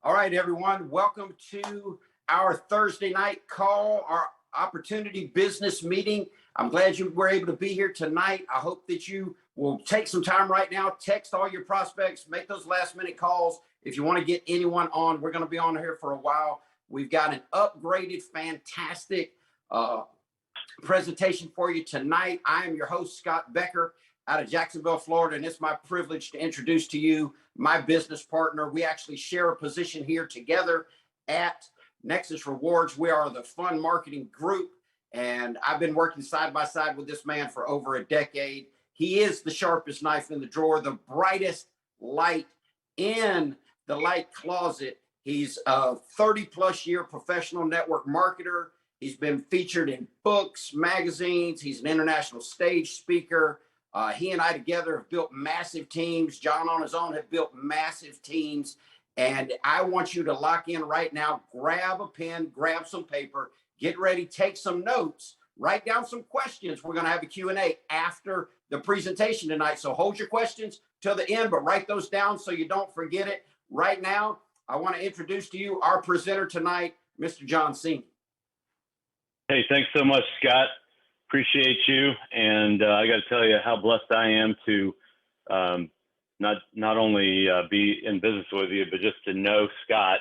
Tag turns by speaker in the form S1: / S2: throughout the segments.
S1: All right, everyone. Welcome to our Thursday night call, our opportunity business meeting. I'm glad you were able to be here tonight. I hope that you will take some time right now, text all your prospects, make those last minute calls. If you want to get anyone on, we're going to be on here for a while. We've got an upgraded, fantastic presentation for you tonight. I am your host, Scott Becker, out of Jacksonville, Florida, and it's my privilege to introduce to you my business partner. We actually share a position here together at NEXUS Rewards. We are the fund marketing group, and I've been working side by side with this man for over a decade. He is the sharpest knife in the drawer, the brightest light in the light closet. He's a 30-plus year professional network marketer. He's been featured in books, magazines. He's an international stage speaker. He and I together have built massive teams. John on his own have built massive teams. And I want you to lock in right now. Grab a pen, grab some paper, get ready, take some notes, write down some questions. We're going to have a Q&A after the presentation tonight. So hold your questions till the end, but write those down so you don't forget it. Right now, I want to introduce to you our presenter tonight, Mr. John Senior.
S2: Hey, thanks so much, Scott. Appreciate you. And I got to tell you how blessed I am to not only be in business with you, but just to know Scott.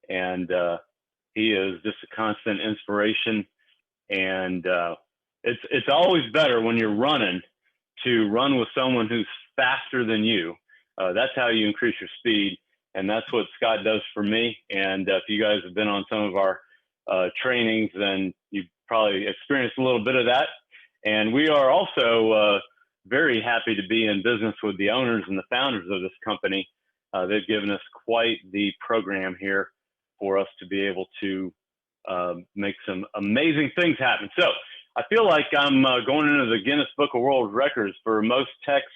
S2: And he is just a constant inspiration. And it's always better when you're running to run with someone who's faster than you. That's how you increase your speed. And that's what Scott does for me. And if you guys have been on some of our trainings, then you've probably experienced a little bit of that. And we are also very happy to be in business with the owners and the founders of this company. They've given us quite the program here for us to be able to make some amazing things happen. So I feel like I'm going into the Guinness Book of World Records for most texts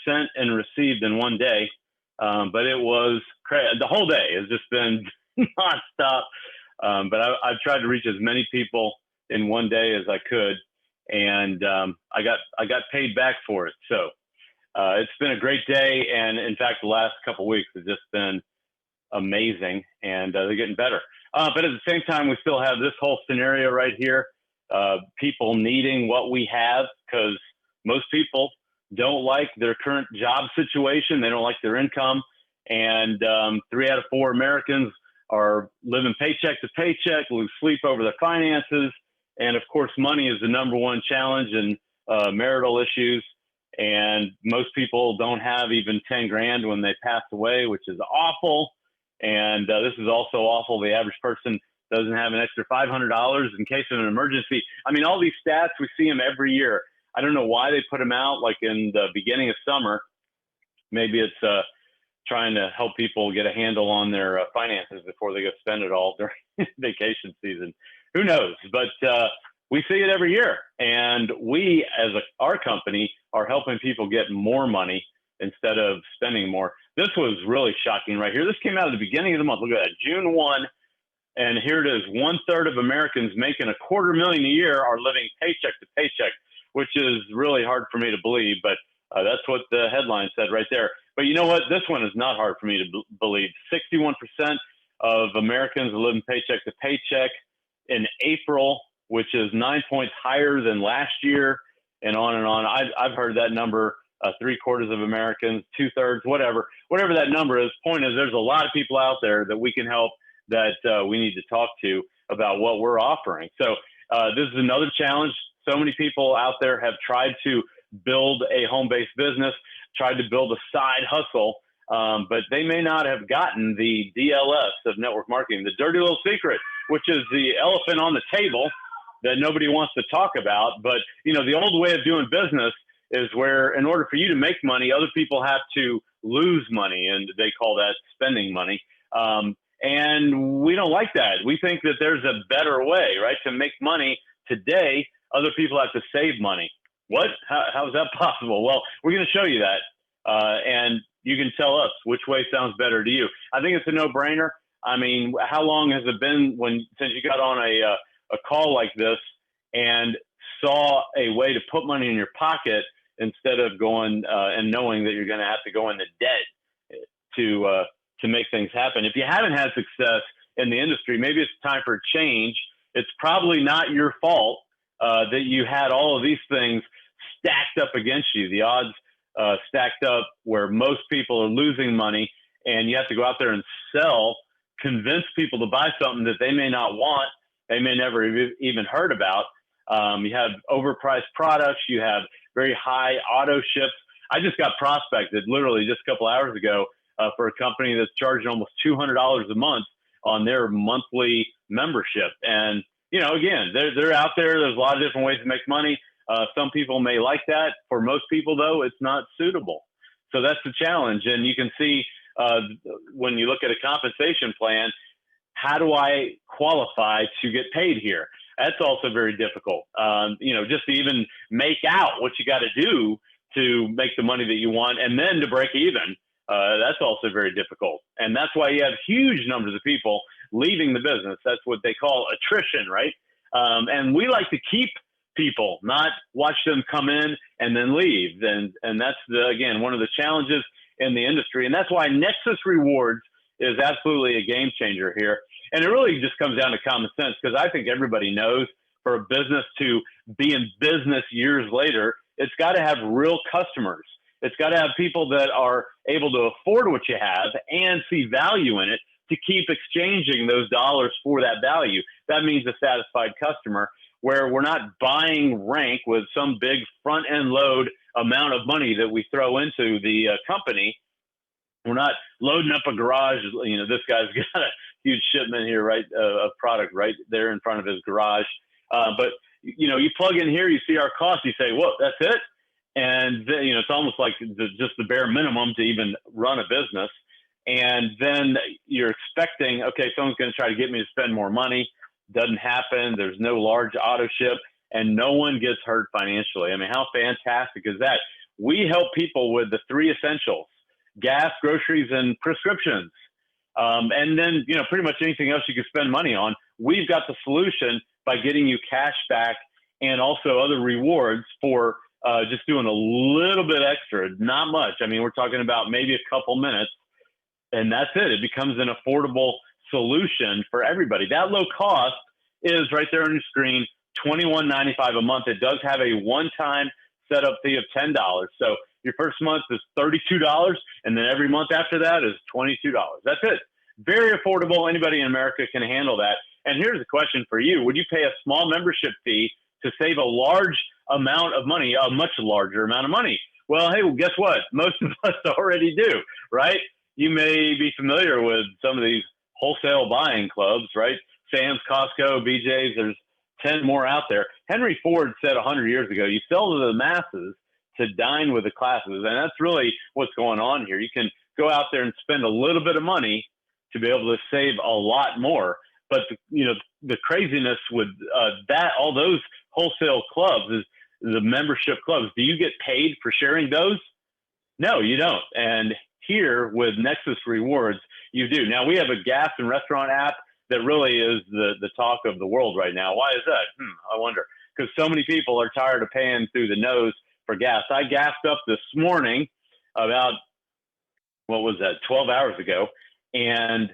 S2: sent and received in one day. But it was the whole day has just been nonstop. But I've tried to reach as many people in one day as I could, and I got paid back for it. So it's been a great day, and in fact, the last couple of weeks have just been amazing, and they're getting better. But at the same time, we still have this whole scenario right here: people needing what we have, because most people don't like their current job situation. They don't like their income, and 3 out of 4 Americans are living paycheck to paycheck, lose sleep over their finances. And of course, money is the number one challenge in marital issues. And most people don't have even 10 grand when they pass away, which is awful. And this is also awful. The average person doesn't have an extra $500 in case of an emergency. I mean, all these stats, we see them every year. I don't know why they put them out like in the beginning of summer. Maybe it's trying to help people get a handle on their finances before they go spend it all during vacation season. Who knows? But we see it every year. And we, as our company, are helping people get more money instead of spending more. This was really shocking right here. This came out at the beginning of the month. Look at that, June 1. And here it is. 1/3 of Americans making $250,000 a year are living paycheck to paycheck, which is really hard for me to believe. But that's what the headline said right there. But you know what? This one is not hard for me to believe. 61% of Americans are living paycheck to paycheck in April, which is 9 points higher than last year, and on and on. I've heard that number, 3/4 of Americans, 2/3, whatever that number is. Point is, there's a lot of people out there that we can help that we need to talk to about what we're offering. So this is another challenge. So many people out there have tried to build a home-based business, tried to build a side hustle, but they may not have gotten the DLS of network marketing, the dirty little secret, which is the elephant on the table that nobody wants to talk about. But, you know, the old way of doing business is where in order for you to make money, other people have to lose money, and they call that spending money. And we don't like that. We think that there's a better way, right? To make money today, other people have to save money. What? How is that possible? Well, we're going to show you that. And you can tell us which way sounds better to you. I think it's a no-brainer. I mean, how long has it been since you got on a call like this and saw a way to put money in your pocket instead of going and knowing that you're going to have to go into debt to make things happen. If you haven't had success in the industry, maybe it's time for a change. It's probably not your fault that you had all of these things stacked up against you. The odds stacked up where most people are losing money, and you have to go out there and sell, convince people to buy something that they may not want, they may never even heard about. You have overpriced products. You have very high auto ships. I just got prospected literally just a couple hours ago for a company that's charging almost $200 a month on their monthly membership. And, you know, again, they're out there. There's a lot of different ways to make money. Some people may like that. For most people, though, it's not suitable. So that's the challenge. And you can see when you look at a compensation plan, how do I qualify to get paid here? That's also very difficult. You know, just to even make out what you got to do to make the money that you want and then to break even. That's also very difficult. And that's why you have huge numbers of people leaving the business. That's what they call attrition, right? And we like to keep people, not watch them come in and then leave. And that's, again, one of the challenges in the industry. And that's why NEXUS Rewards is absolutely a game changer here. And it really just comes down to common sense, because I think everybody knows for a business to be in business years later, it's got to have real customers. It's got to have people that are able to afford what you have and see value in it to keep exchanging those dollars for that value. That means a satisfied customer, where we're not buying rank with some big front end load amount of money that we throw into the company. We're not loading up a garage. You know, this guy's got a huge shipment here, right, of product right there in front of his garage. But, you know, you plug in here, you see our cost, you say, whoa, that's it? And, you know, it's almost like just the bare minimum to even run a business. And then you're expecting, okay, someone's going to try to get me to spend more money. Doesn't happen. There's no large auto ship, and no one gets hurt financially. I mean, how fantastic is that? We help people with the 3 essentials: gas, groceries, and prescriptions. And then, you know, pretty much anything else you can spend money on. We've got the solution by getting you cash back and also other rewards for just doing a little bit extra, not much. I mean, we're talking about maybe a couple minutes, and that's it. It becomes an affordable solution for everybody. That low cost is right there on your screen, $21.95 a month. It does have a one-time setup fee of $10. So your first month is $32, and then every month after that is $22. That's it. Very affordable. Anybody in America can handle that. And here's the question for you. Would you pay a small membership fee to save a large amount of money, a much larger amount of money? Well, hey, well, guess what? Most of us already do, right? You may be familiar with some of these wholesale buying clubs, right? Sam's, Costco, BJ's, there's 10 more out there. Henry Ford said 100 years ago, you sell to the masses to dine with the classes. And that's really what's going on here. You can go out there and spend a little bit of money to be able to save a lot more. But, you know, the craziness with that, all those wholesale clubs is the membership clubs. Do you get paid for sharing those? No, you don't. And here with NEXUS Rewards, you do. Now, we have a gas and restaurant app that really is the talk of the world right now. Why is that? I wonder. Because so many people are tired of paying through the nose for gas. I gassed up this morning about, 12 hours ago, and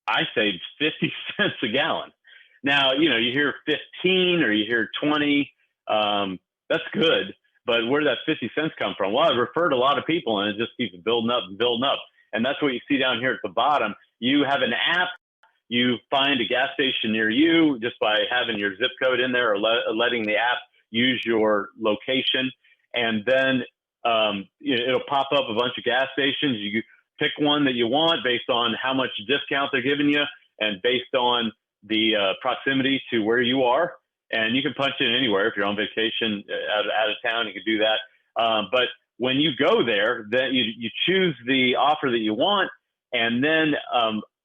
S2: I saved 50 cents a gallon. Now, you know, you hear 15 or you hear 20, that's good, but where did that 50 cents come from? Well, I've referred a lot of people, and it just keeps building up and building up. And that's what you see down here at the bottom. You have an app. You find a gas station near you just by having your zip code in there or letting the app use your location. And then it'll pop up a bunch of gas stations. You pick one that you want based on how much discount they're giving you and based on the proximity to where you are. And you can punch in anywhere. If you're on vacation out of town, you can do that. But when you go there, then you choose the offer that you want. And then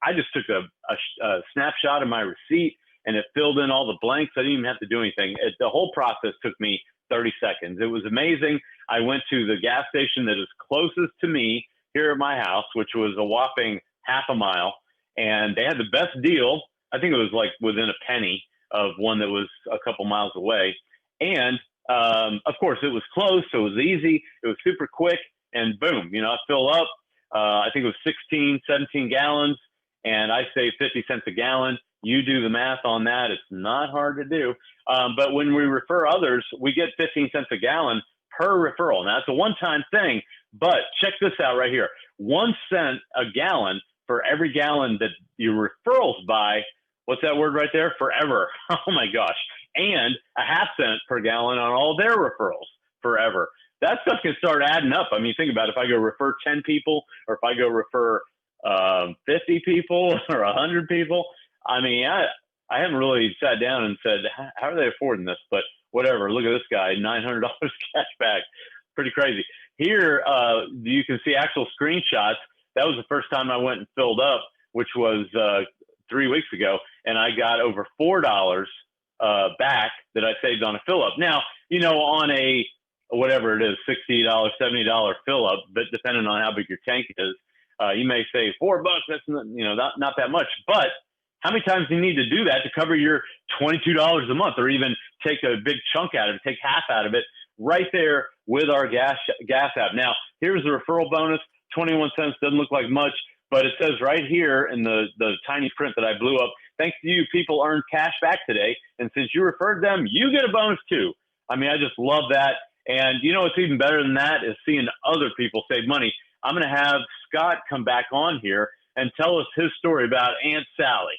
S2: I just took a snapshot of my receipt, and it filled in all the blanks. I didn't even have to do anything. The whole process took me 30 seconds. It was amazing. I went to the gas station that is closest to me here at my house, which was a whopping half a mile. And they had the best deal. I think it was like within a penny of one that was a couple miles away. And of course, it was close, so it was easy. It was super quick, and boom, you know, I fill up. I think it was 16, 17 gallons, and I save 50 cents a gallon. You do the math on that. It's not hard to do. But when we refer others, we get 15 cents a gallon per referral. Now, it's a one-time thing, but check this out right here. 1 cent a gallon for every gallon that your referrals buy. What's that word right there? Forever. Oh, my gosh. And a half cent per gallon on all their referrals forever. That stuff can start adding up. I mean, think about it. If I go refer 10 people, or if I go refer 50 people or 100 people, I mean, I haven't really sat down and said, how are they affording this? But whatever, look at this guy, $900 cash back. Pretty crazy. Here, you can see actual screenshots. That was the first time I went and filled up, which was 3 weeks ago, and I got over $4 back that I saved on a fill up. Now, you know, on a whatever it is, $60, $70 fill up, but depending on how big your tank is, you may save $4. That's not that much, but how many times do you need to do that to cover your $22 a month, or even take a big chunk out of it, take half out of it right there with our gas app? Now, here's the referral bonus, 21 cents, doesn't look like much, but it says right here in the tiny print that I blew up, thanks to you, people earned cash back today. And since you referred them, you get a bonus too. I mean, I just love that. And you know what's even better than that is seeing other people save money. I'm going to have Scott come back on here and tell us his story about Aunt Sally.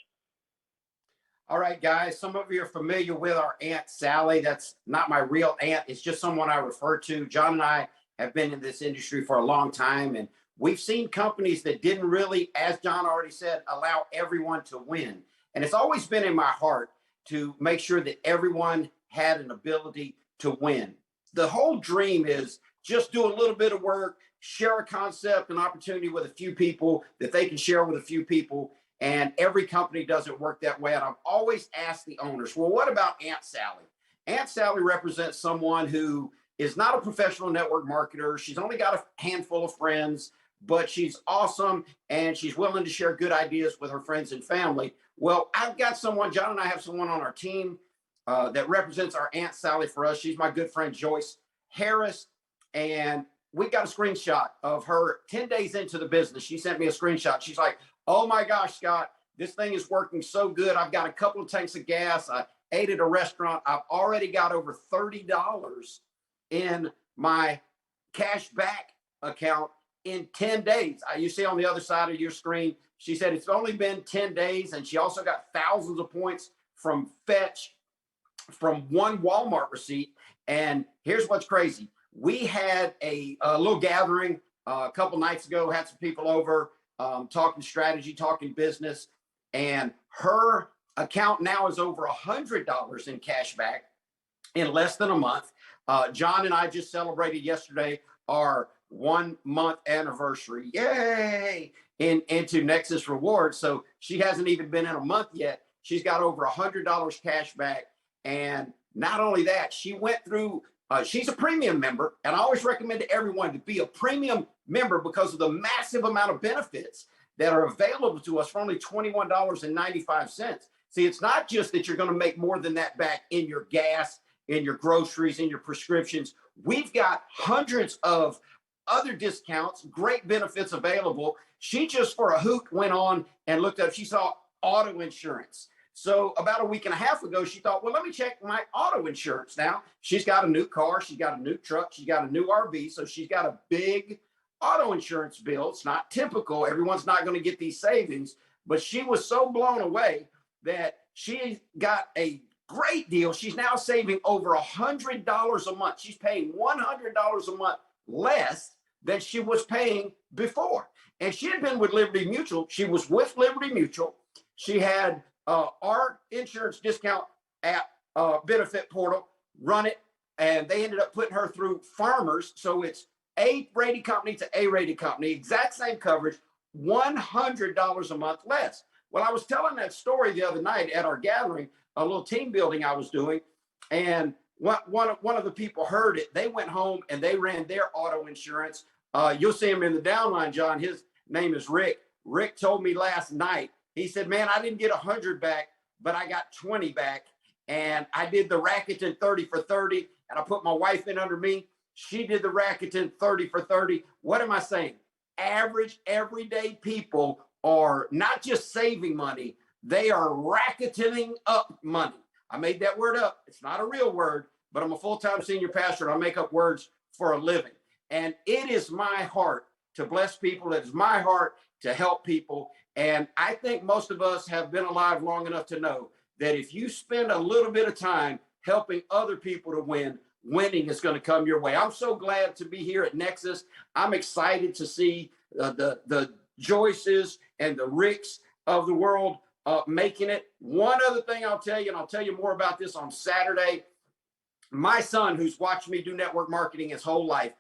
S1: All right, guys, some of you are familiar with our Aunt Sally. That's not my real aunt. It's just someone I refer to. John and I have been in this industry for a long time, and we've seen companies that didn't really, as John already said, allow everyone to win. And it's always been in my heart to make sure that everyone had an ability to win. The whole dream is just do a little bit of work, share a concept, an opportunity with a few people that they can share with a few people. And every company doesn't work that way. And I've always asked the owners, well, what about Aunt Sally? Aunt Sally represents someone who is not a professional network marketer. She's only got a handful of friends, but she's awesome and she's willing to share good ideas with her friends and family. Well, I've got someone, John and I have someone on our team that represents our Aunt Sally for us. She's my good friend, Joyce Harris. And we got a screenshot of her 10 days into the business. She sent me a screenshot. She's like, oh my gosh, Scott, this thing is working so good. I've got a couple of tanks of gas. I ate at a restaurant. I've already got over $30 in my cash back account in 10 days. You see on the other side of your screen, she said it's only been 10 days. And she also got thousands of points from Fetch from one Walmart receipt. And here's what's crazy. We had a little gathering a couple nights ago, had some people over, talking strategy, talking business, and her account now is over $100 in cash back in less than a month. John and I just celebrated yesterday our 1 month anniversary. Yay! Into NEXUS Rewards. So she hasn't even been in a month yet. She's got over $100 cash back. And not only that, she went through, she's a premium member. And I always recommend to everyone to be a premium member because of the massive amount of benefits that are available to us for only $21.95. See, it's not just that you're going to make more than that back in your gas, in your groceries, in your prescriptions. We've got hundreds of other discounts, great benefits available. She just for a hoot went on and looked up, she saw auto insurance. So about a week and a half ago, she thought, well, let me check my auto insurance. Now she's got a new car, she's got a new truck, she's got a new RV. So she's got a big auto insurance bill. It's not typical. Everyone's not going to get these savings, but she was so blown away that she got a great deal. She's now saving over $100 a month. She's paying $100 a month less than she was paying before. And she had been with Liberty Mutual. She was with Liberty Mutual. She had our insurance discount app benefit portal, run it, and they ended up putting her through Farmers. So it's A-rated company to A-rated company, exact same coverage, $100 a month less. Well, I was telling that story the other night at our gathering, a little team building I was doing, and one of the people heard it. They went home and they ran their auto insurance. You'll see him in the downline, John. His name is Rick. Rick told me last night, he said, man, I didn't get 100 back, but I got 20 back. And I did the Rakuten 30 for 30, and I put my wife in under me. She did the Rakuten 30 for 30. What am I saying? average, everyday people are not just saving money, they are racketing up money. I made that word up. It's not a real word, but I'm a full-time senior pastor and I make up words for a living. And it is my heart to bless people. It is my heart to help people. And I think most of us have been alive long enough to know that if you spend a little bit of time helping other people to win, winning is going to come your way. I'm so glad to be here at Nexus. I'm excited to see the Joyces and the Ricks of the world making it. One other thing I'll tell you, and I'll tell you more about this on Saturday. My son, who's watched me do network marketing his whole life,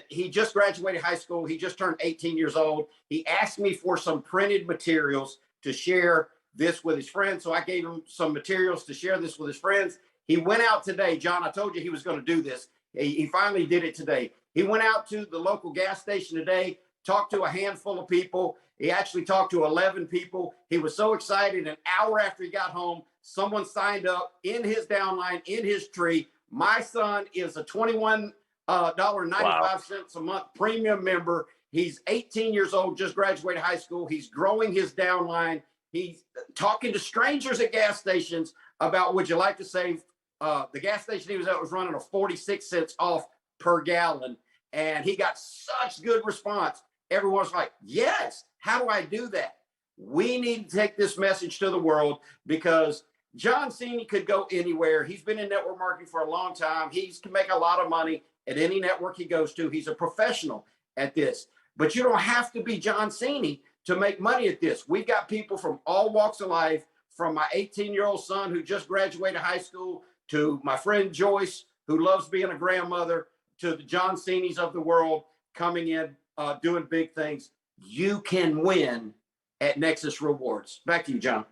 S1: he just graduated high school. He just turned 18 years old. He asked me for some printed materials to share this with his friends. So I gave him some materials to share this with his friends. He went out today. John, I told you he was going to do this. He finally did it today. He went out to the local gas station today, talked to a handful of people. He actually talked to 11 people. He was so excited. An hour after he got home, someone signed up in his downline, in his tree. My son is a $21.95 a month premium member. He's 18 years old, just graduated high school. He's growing his downline. He's talking to strangers at gas stations about, would you like to save? The gas station he was at was running a 46 cents off per gallon. And he got such good response. Everyone's like, yes, how do I do that? We need to take this message to the world because John Cena could go anywhere. He's been in network marketing for a long time. He can make a lot of money at any network he goes to. He's a professional at this. But you don't have to be John Cena to make money at this. We've got people from all walks of life, from my 18-year-old son who just graduated high school, to my friend Joyce, who loves being a grandmother, to the John Cena's of the world coming in, doing big things. You can win at Nexus Rewards. Back to you, John.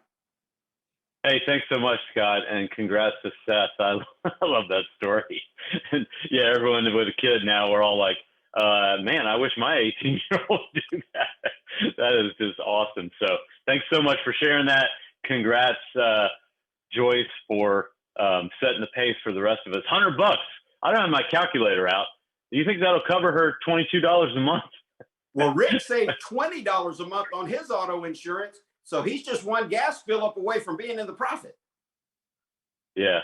S2: Hey, thanks so much, Scott, and congrats to Seth. I love that story. And yeah, everyone with a kid now, we're all like, man, I wish my 18-year-old would do that. That is just awesome. So thanks so much for sharing that. Congrats, Joyce, for setting the pace for the rest of us. $100. I don't have my calculator out. Do you think that'll cover her $22 a month?
S1: Well, Rick saved $20 a month on his auto insurance. So he's just one gas fill up away from being in the profit.
S2: Yeah,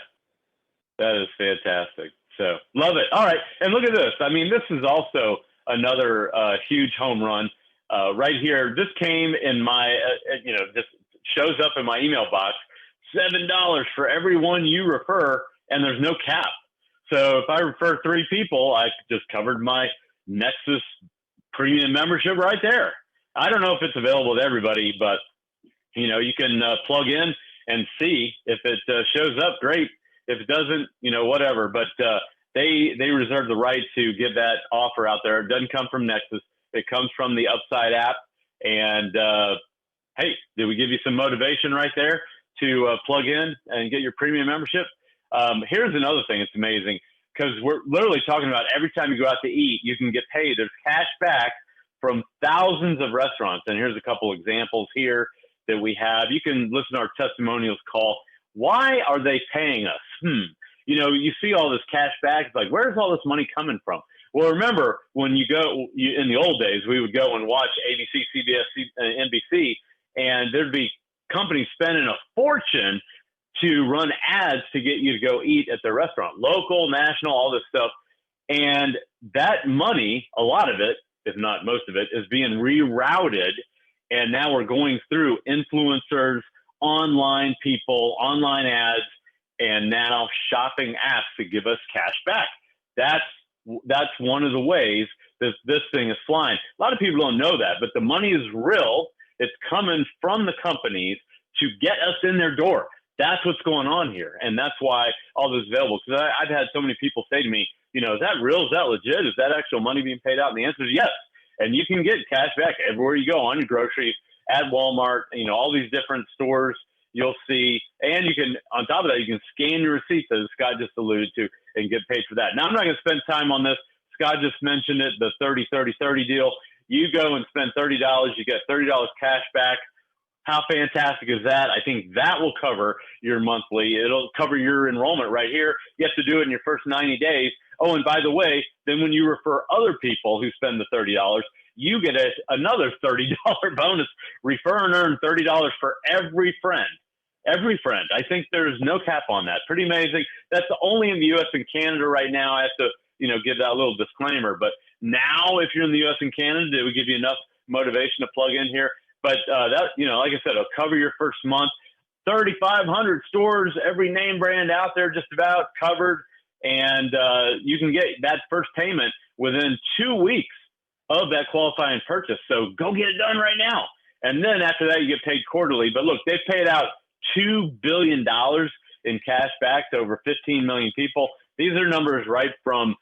S2: that is fantastic. So love it. All right. And look at this. I mean, this is also another huge home run right here. This came in my, just shows up in my email box, $7 for every one you refer, and there's no cap. So if I refer 3 people, I just covered my Nexus premium membership right there. I don't know if it's available to everybody, but you can plug in and see if it shows up. Great. If it doesn't, whatever. But they reserve the right to give that offer out there. It doesn't come from Nexus. It comes from the Upside app. And hey, did we give you some motivation right there to plug in and get your premium membership? Here's another thing. It's amazing because we're literally talking about every time you go out to eat, you can get paid. There's cash back from thousands of restaurants. And here's a couple examples here that we have. You can listen to our testimonials call. Why are they paying us? You see all this cash back. It's like, where's all this money coming from? Well, remember when you go in the old days, we would go and watch ABC, CBS, NBC, and there'd be companies spending a fortune to run ads to get you to go eat at their restaurant, local, national, all this stuff. And that money, a lot of it, if not most of it, is being rerouted. And now we're going through influencers, online people, online ads, and now shopping apps to give us cash back. That's one of the ways that this thing is flying. A lot of people don't know that, but the money is real. It's coming from the companies to get us in their door. That's what's going on here. And that's why all this is available. Because I've had so many people say to me, is that real? Is that legit? Is that actual money being paid out? And the answer is yes. And you can get cash back everywhere you go on your groceries, at Walmart, all these different stores you'll see. And you can, on top of that, you can scan your receipts, as Scott just alluded to, and get paid for that. Now, I'm not going to spend time on this. Scott just mentioned it, the 30-30-30 deal. You go and spend $30, you get $30 cash back. How fantastic is that? I think that will cover your monthly. It'll cover your enrollment right here. You have to do it in your first 90 days. Oh, and by the way, then when you refer other people who spend the $30, you get another $30 bonus. Refer and earn $30 for every friend. Every friend. I think there's no cap on that. Pretty amazing. That's only in the U.S. and Canada right now. I have to, give that little disclaimer. But now, if you're in the U.S. and Canada, it would give you enough motivation to plug in here. But that, like I said, it'll cover your first month. 3,500 stores, every name brand out there, just about covered, and you can get that first payment within 2 weeks of that qualifying purchase. So go get it done right now. And then after that, you get paid quarterly. But look, they've paid out $2 billion in cash back to over 15 million people. These are numbers right from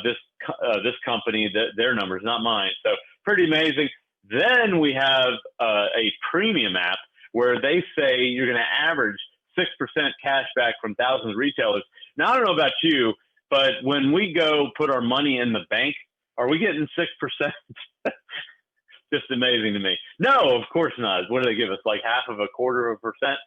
S2: this company, their numbers, not mine. So pretty amazing. Then we have a premium app where they say you're going to average 6% cash back from thousands of retailers. Now, I don't know about you, but when we go put our money in the bank, are we getting 6%? Just amazing to me. No, of course not. What do they give us? Like half of a quarter of a percent?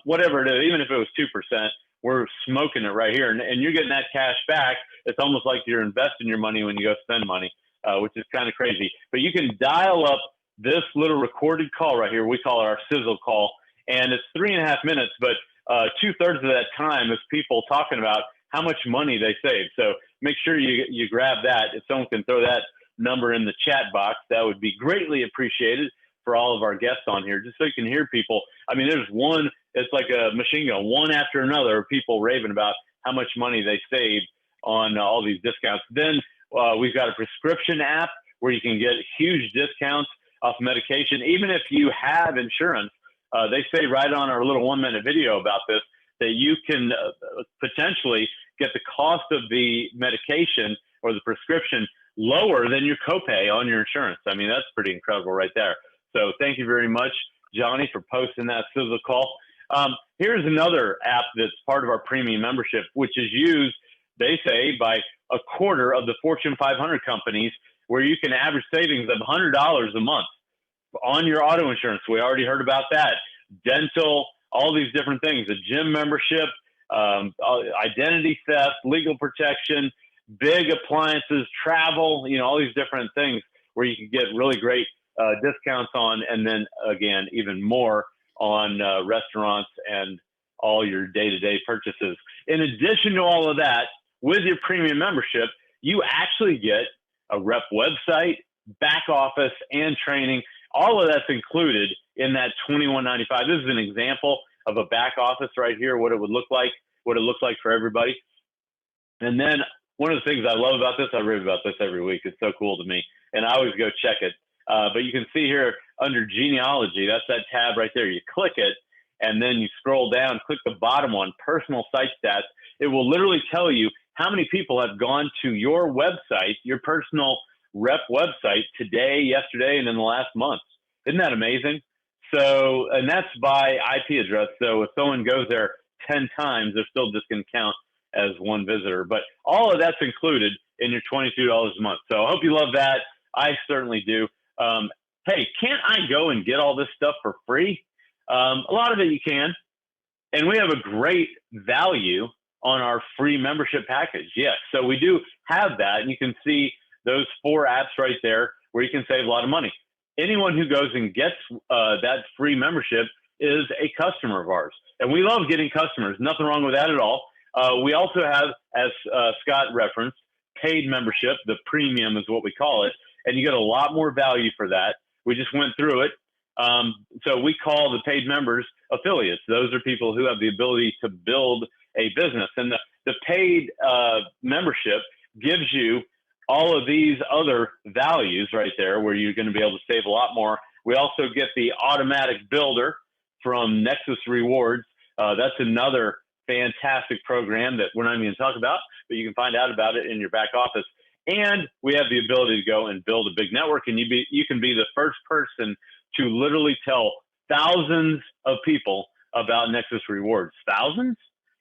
S2: Whatever it is, even if it was 2%, we're smoking it right here. And you're getting that cash back. It's almost like you're investing your money when you go spend money, which is kind of crazy. But you can dial up this little recorded call right here. We call it our sizzle call. And it's 3.5 minutes, but 2/3 of that time is people talking about how much money they saved. So make sure you grab that. If someone can throw that number in the chat box, that would be greatly appreciated for all of our guests on here, just so you can hear people. I mean, there's one, it's like a machine gun, one after another of people raving about how much money they saved on all these discounts. Then we've got a prescription app where you can get huge discounts off medication. Even if you have insurance, they say right on our little 1-minute video about this, that you can potentially get the cost of the medication or the prescription lower than your copay on your insurance. I mean, that's pretty incredible right there. So thank you very much, Johnny, for posting that sizzle call. Here's another app that's part of our premium membership, which is used, they say, by a quarter of the Fortune 500 companies, where you can average savings of $100 a month on your auto insurance. We already heard about that. Dental, all these different things, a gym membership, identity theft, legal protection, big appliances, travel, all these different things where you can get really great discounts on, and then again, even more on restaurants and all your day-to-day purchases. In addition to all of that, with your premium membership, you actually get a rep website, back office, and training. All of that's included in that $21.95. This is an example of a back office right here, what it would look like, what it looks like for everybody. And then one of the things I love about this, I read about this every week. It's so cool to me, and I always go check it. But you can see here under genealogy, that's that tab right there. You click it, and then you scroll down, click the bottom one, personal site stats. It will literally tell you how many people have gone to your website, your personal rep website today, yesterday, and in the last month. Isn't that amazing? So, and that's by IP address. So if someone goes there 10 times, they're still just going to count as one visitor. But all of that's included in your $22 a month. So I hope you love that. I certainly do. Hey, can't I go and get all this stuff for free? A lot of it you can. And we have a great value on our free membership package. Yes. So we do have that. And you can see those 4 apps right there where you can save a lot of money. Anyone who goes and gets that free membership is a customer of ours. And we love getting customers. Nothing wrong with that at all. We also have, as Scott referenced, paid membership. The premium is what we call it. And you get a lot more value for that. We just went through it. So we call the paid members affiliates. Those are people who have the ability to build a business. And the paid membership gives you all of these other values right there where you're going to be able to save a lot more. We also get the automatic builder from NEXUS Rewards. That's another fantastic program that we're not even going to talk about, but you can find out about it in your back office. And we have the ability to go and build a big network, and you can be the first person to literally tell thousands of people about NEXUS Rewards. Thousands?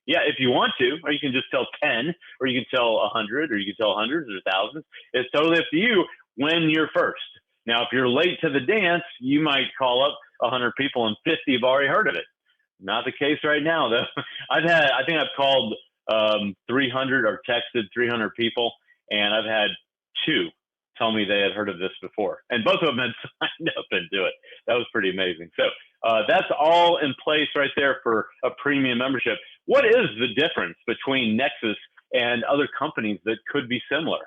S2: Yeah, if you want to, or you can just tell 10, or you can tell 100, or you can tell hundreds or thousands. It's totally up to you when you're first. Now, if you're late to the dance, you might call up 100 people and 50 have already heard of it. Not the case right now, though. I think I've called 300 or texted 300 people, and I've had 2 tell me they had heard of this before. And both of them had signed up into it. That was pretty amazing. So that's all in place right there for a premium membership. What is the difference between Nexus and other companies that could be similar?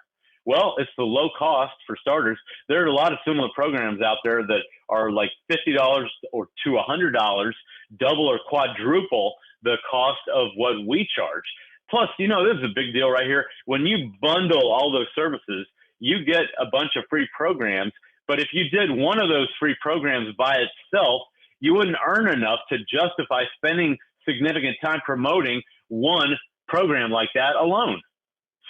S2: Well, it's the low cost for starters. There are a lot of similar programs out there that are like $50 or to $100, double or quadruple the cost of what we charge. Plus, you know, this is a big deal right here. When you bundle all those services, you get a bunch of free programs. But if you did one of those free programs by itself, you wouldn't earn enough to justify spending significant time promoting one program like that alone.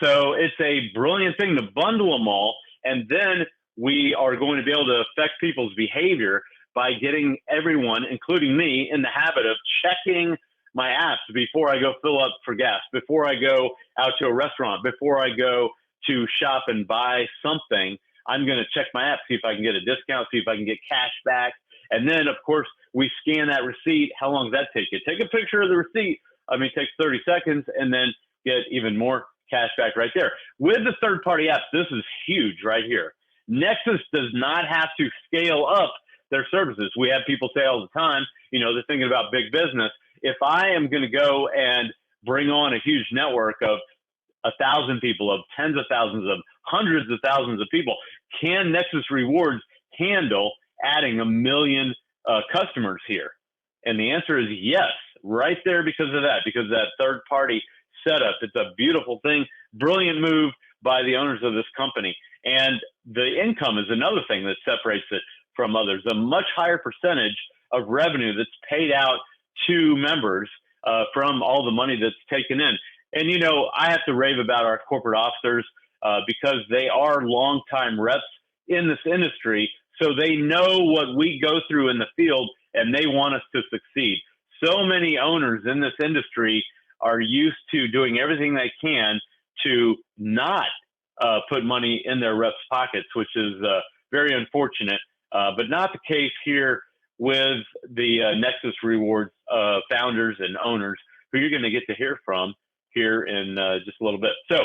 S2: So it's a brilliant thing to bundle them all. And then we are going to be able to affect people's behavior by getting everyone, including me, in the habit of checking my apps before I go fill up for gas, before I go out to a restaurant, before I go to shop and buy something. I'm going to check my app, see if I can get a discount, see if I can get cash back. And then, of course, we scan that receipt. How long does that take you? Take a picture of the receipt. I mean, it takes 30 seconds, and then get even more cash back right there. With the third-party apps, this is huge right here. Nexus does not have to scale up their services. We have people say all the time, you know, they're thinking about big business. If I am going to go and bring on a huge network of 1,000 people, of tens of thousands, of hundreds of thousands of people, can Nexus Rewards handle adding 1 million customers here? And the answer is yes, right there because of that, because of that third-party setup. It's a beautiful thing, brilliant move by the owners of this company. And the income is another thing that separates it from others. A much higher percentage of revenue that's paid out to members from all the money that's taken in. And, you know, I have to rave about our corporate officers because they are longtime reps in this industry. So they know what we go through in the field, and they want us to succeed. So many owners in this industry are used to doing everything they can to not put money in their reps' pockets, which is very unfortunate, but not the case here with the Nexus Rewards founders and owners, who you're going to get to hear from here in just a little bit. So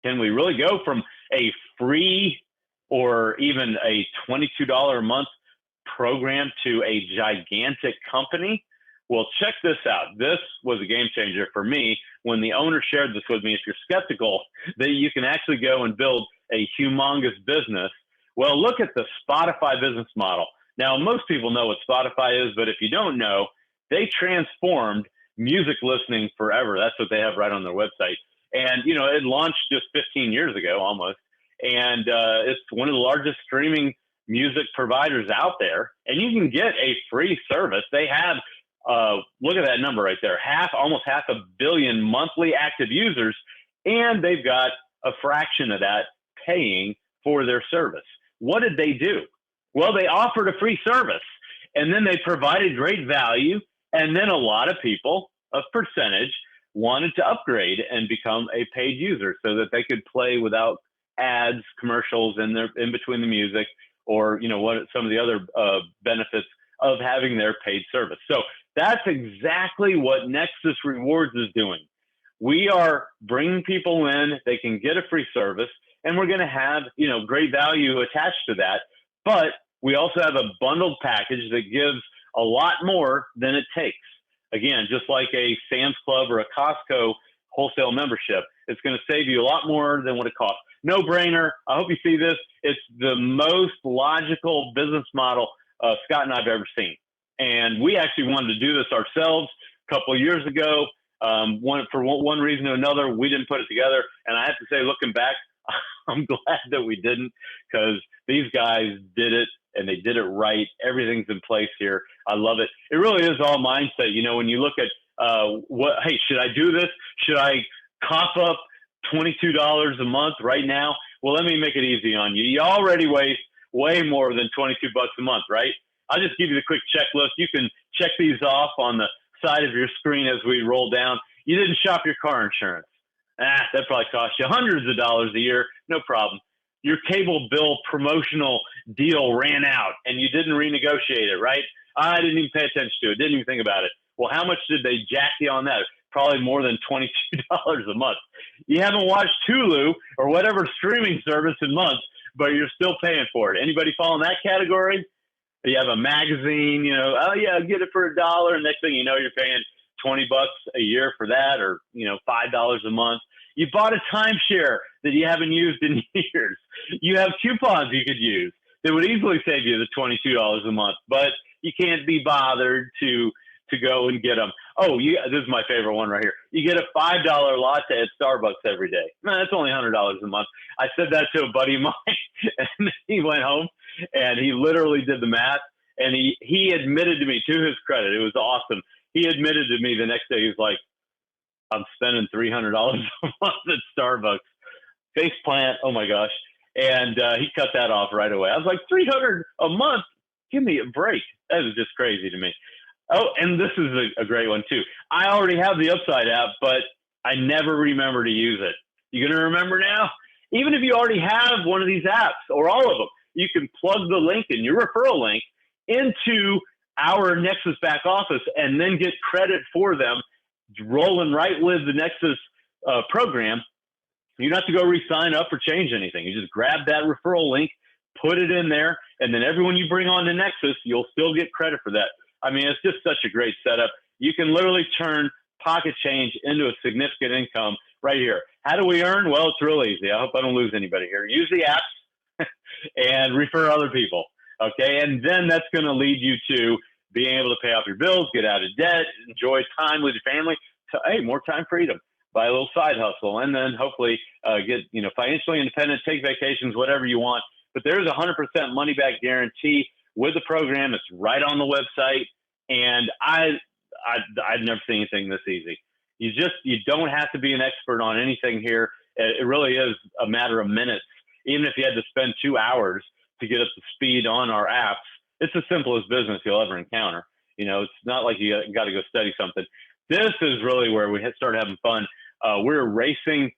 S2: can we really go from a free or even a $22 a month program to a gigantic company? Well, check this out. This was a game changer for me when the owner shared this with me. If you're skeptical that you can actually go and build a humongous business, well, look at the Spotify business model. Now, most people know what Spotify is, but if you don't know, they transformed music listening forever. That's what they have right on their website. And, you know, it launched just 15 years ago almost. And it's one of the largest streaming music providers out there. And you can get a free service. They have, look at that number right there, almost 500 million monthly active users. And they've got a fraction of that paying for their service. What did they do? Well, they offered a free service, and then they provided great value. And then a lot of people, a percentage, wanted to upgrade and become a paid user so that they could play without ads, commercials in between the music, or, you know, what some of the other benefits of having their paid service. So that's exactly what Nexus Rewards is doing. We are bringing people in, they can get a free service, and we're going to have, you know, great value attached to that. But we also have a bundled package that gives a lot more than it takes. Again, just like a Sam's Club or a Costco wholesale membership, it's going to save you a lot more than what it costs. No brainer. I hope you see this. It's the most logical business model Scott and I've ever seen. And we actually wanted to do this ourselves a couple of years ago. For one reason or another, we didn't put it together. And I have to say, looking back, I'm glad that we didn't, because these guys did it and they did it right. Everything's in place here. I love it. It really is all mindset. You know, when you look at hey, should I do this? Should I cough up $22 a month right now? Well, let me make it easy on you. You already waste way more than $22 a month, right? I'll just give you the quick checklist. You can check these off on the side of your screen as we roll down. You didn't shop your car insurance. That probably cost you hundreds of dollars a year. No problem. Your cable bill promotional deal ran out and you didn't renegotiate it, right? I didn't even pay attention to it. Didn't even think about it. Well, how much did they jack you on that? Probably more than $22 a month. You haven't watched Hulu or whatever streaming service in months, but you're still paying for it. Anybody fall in that category? You have a magazine, you know, oh yeah, get it for $1. And next thing you know, you're paying $20 a year for that, or, you know, $5 a month. You bought a timeshare that you haven't used in years. You have coupons you could use that would easily save you the $22 a month, but you can't be bothered to go and get them. Oh, this is my favorite one right here. You get a $5 latte at Starbucks every day. Man, that's only $100 a month. I said that to a buddy of mine, and he went home and he literally did the math, and he admitted to me, to his credit, it was awesome. He admitted to me the next day, he's like, I'm spending $300 a month at Starbucks. Face plant, oh my gosh. And he cut that off right away. I was like, $300 a month? Give me a break. That was just crazy to me. Oh, and this is a great one too. I already have the Upside app, but I never remember to use it. You going to remember now? Even if you already have one of these apps or all of them, you can plug the link in, your referral link, into our Nexus back office and then get credit for them rolling right with the Nexus program. You don't have to go re-sign up or change anything. You just grab that referral link, put it in there, and then everyone you bring on to Nexus, you'll still get credit for that. I mean, it's just such a great setup. You can literally turn pocket change into a significant income right here. How do we earn? Well, it's real easy. I hope I don't lose anybody here. Use the apps and refer other people, okay? And then that's going to lead you to being able to pay off your bills, get out of debt, enjoy time with your family. So, hey, more time freedom. Buy a little side hustle, and then hopefully get, you know, financially independent, take vacations, whatever you want. But there's a 100% money back guarantee with the program. It's right on the website, and I've never seen anything this easy. You don't have to be an expert on anything here. It really is a matter of minutes. Even if you had to spend 2 hours to get up to speed on our apps, it's the simplest business you'll ever encounter. You know, it's not like you got to go study something. This is really where we started having fun. We're racing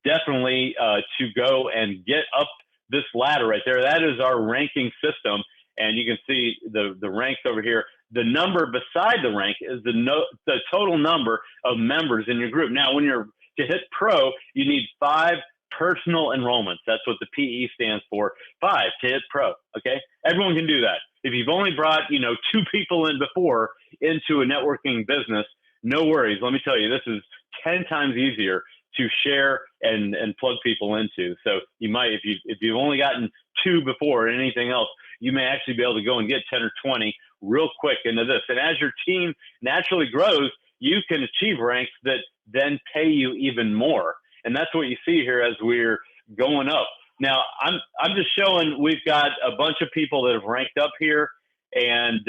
S2: definitely to go and get up this ladder right there. That is our ranking system. And you can see the ranks over here. The number beside the rank is the total number of members in your group. Now, to hit pro, you need 5 personal enrollments. That's what the PE stands for. 5 to hit pro. Okay, everyone can do that. If you've only brought 2 people in before into a networking business, no worries. Let me tell you, this is 10 times easier to share and plug people into. So you might, if you've only gotten 2 before and anything else, you may actually be able to go and get 10 or 20 real quick into this. And as your team naturally grows, you can achieve ranks that then pay you even more. And that's what you see here as we're going up. Now, I'm just showing we've got a bunch of people that have ranked up here, and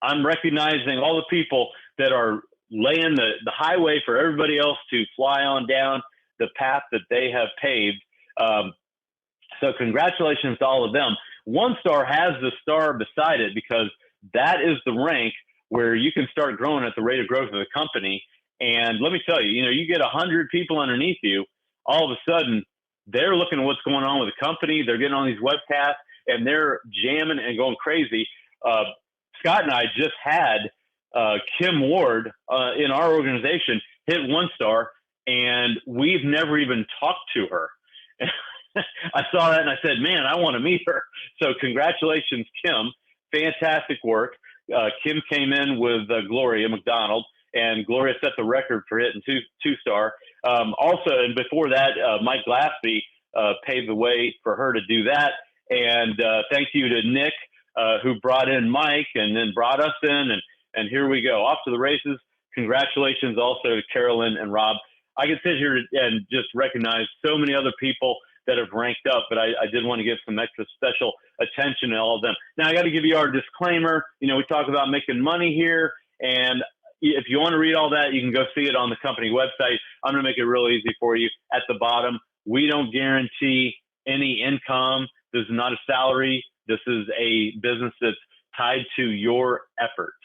S2: I'm recognizing all the people that are laying the highway for everybody else to fly on down the path that they have paved. So congratulations to all of them. 1 star has the star beside it because that is the rank where you can start growing at the rate of growth of the company. And let me tell you, you get 100 people underneath you, all of a sudden they're looking at what's going on with the company. They're getting on these webcasts and they're jamming and going crazy. Scott and I just had Kim Ward in our organization hit 1 star, and we've never even talked to her. I saw that and I said, man, I want to meet her. So congratulations, Kim. Fantastic work. Kim came in with Gloria McDonald, and Gloria set the record for hitting 2 star. Also, and before that, Mike Glaspie paved the way for her to do that. And thank you to Nick, who brought in Mike and then brought us in. And here we go, off to the races. Congratulations also to Carolyn and Rob. I could sit here and just recognize so many other people that have ranked up, but I did want to give some extra special attention to all of them. Now, I got to give you our disclaimer. We talk about making money here, and if you want to read all that, you can go see it on the company website. I'm going to make it real easy for you. At the bottom, we don't guarantee any income. This is not a salary. This is a business that's tied to your effort,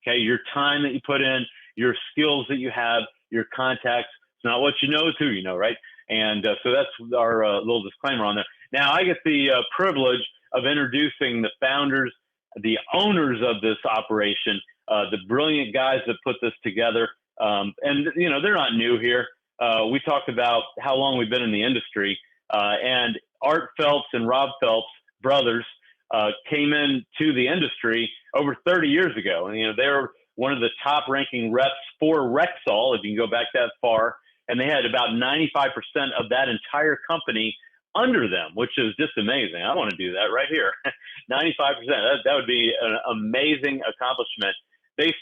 S2: okay? Your time that you put in, your skills that you have, your contacts. It's not what you know, it's who you know, right? And so that's our little disclaimer on there. Now, I get the privilege of introducing the founders, the owners of this operation, the brilliant guys that put this together. And, they're not new here. We talked about how long we've been in the industry. And Art Phelps and Rob Phelps, brothers, came into the industry over 30 years ago. And, they were one of the top ranking reps for Rexall, if you can go back that far. And they had about 95% of that entire company under them, which is just amazing. I want to do that right here. 95%. That would be an amazing accomplishment. They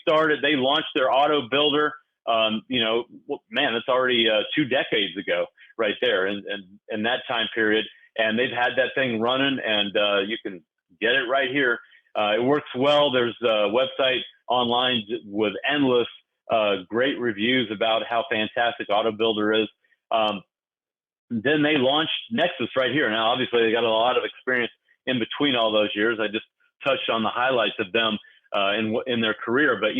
S2: launched their auto builder. Man, that's already 2 decades ago right there in that time period. And they've had that thing running, and you can get it right here. It works well. There's a website online with endless great reviews about how fantastic auto builder is. Then they launched NEXUS right here. Now, obviously, they got a lot of experience in between all those years. I just touched on the highlights of them in their career, but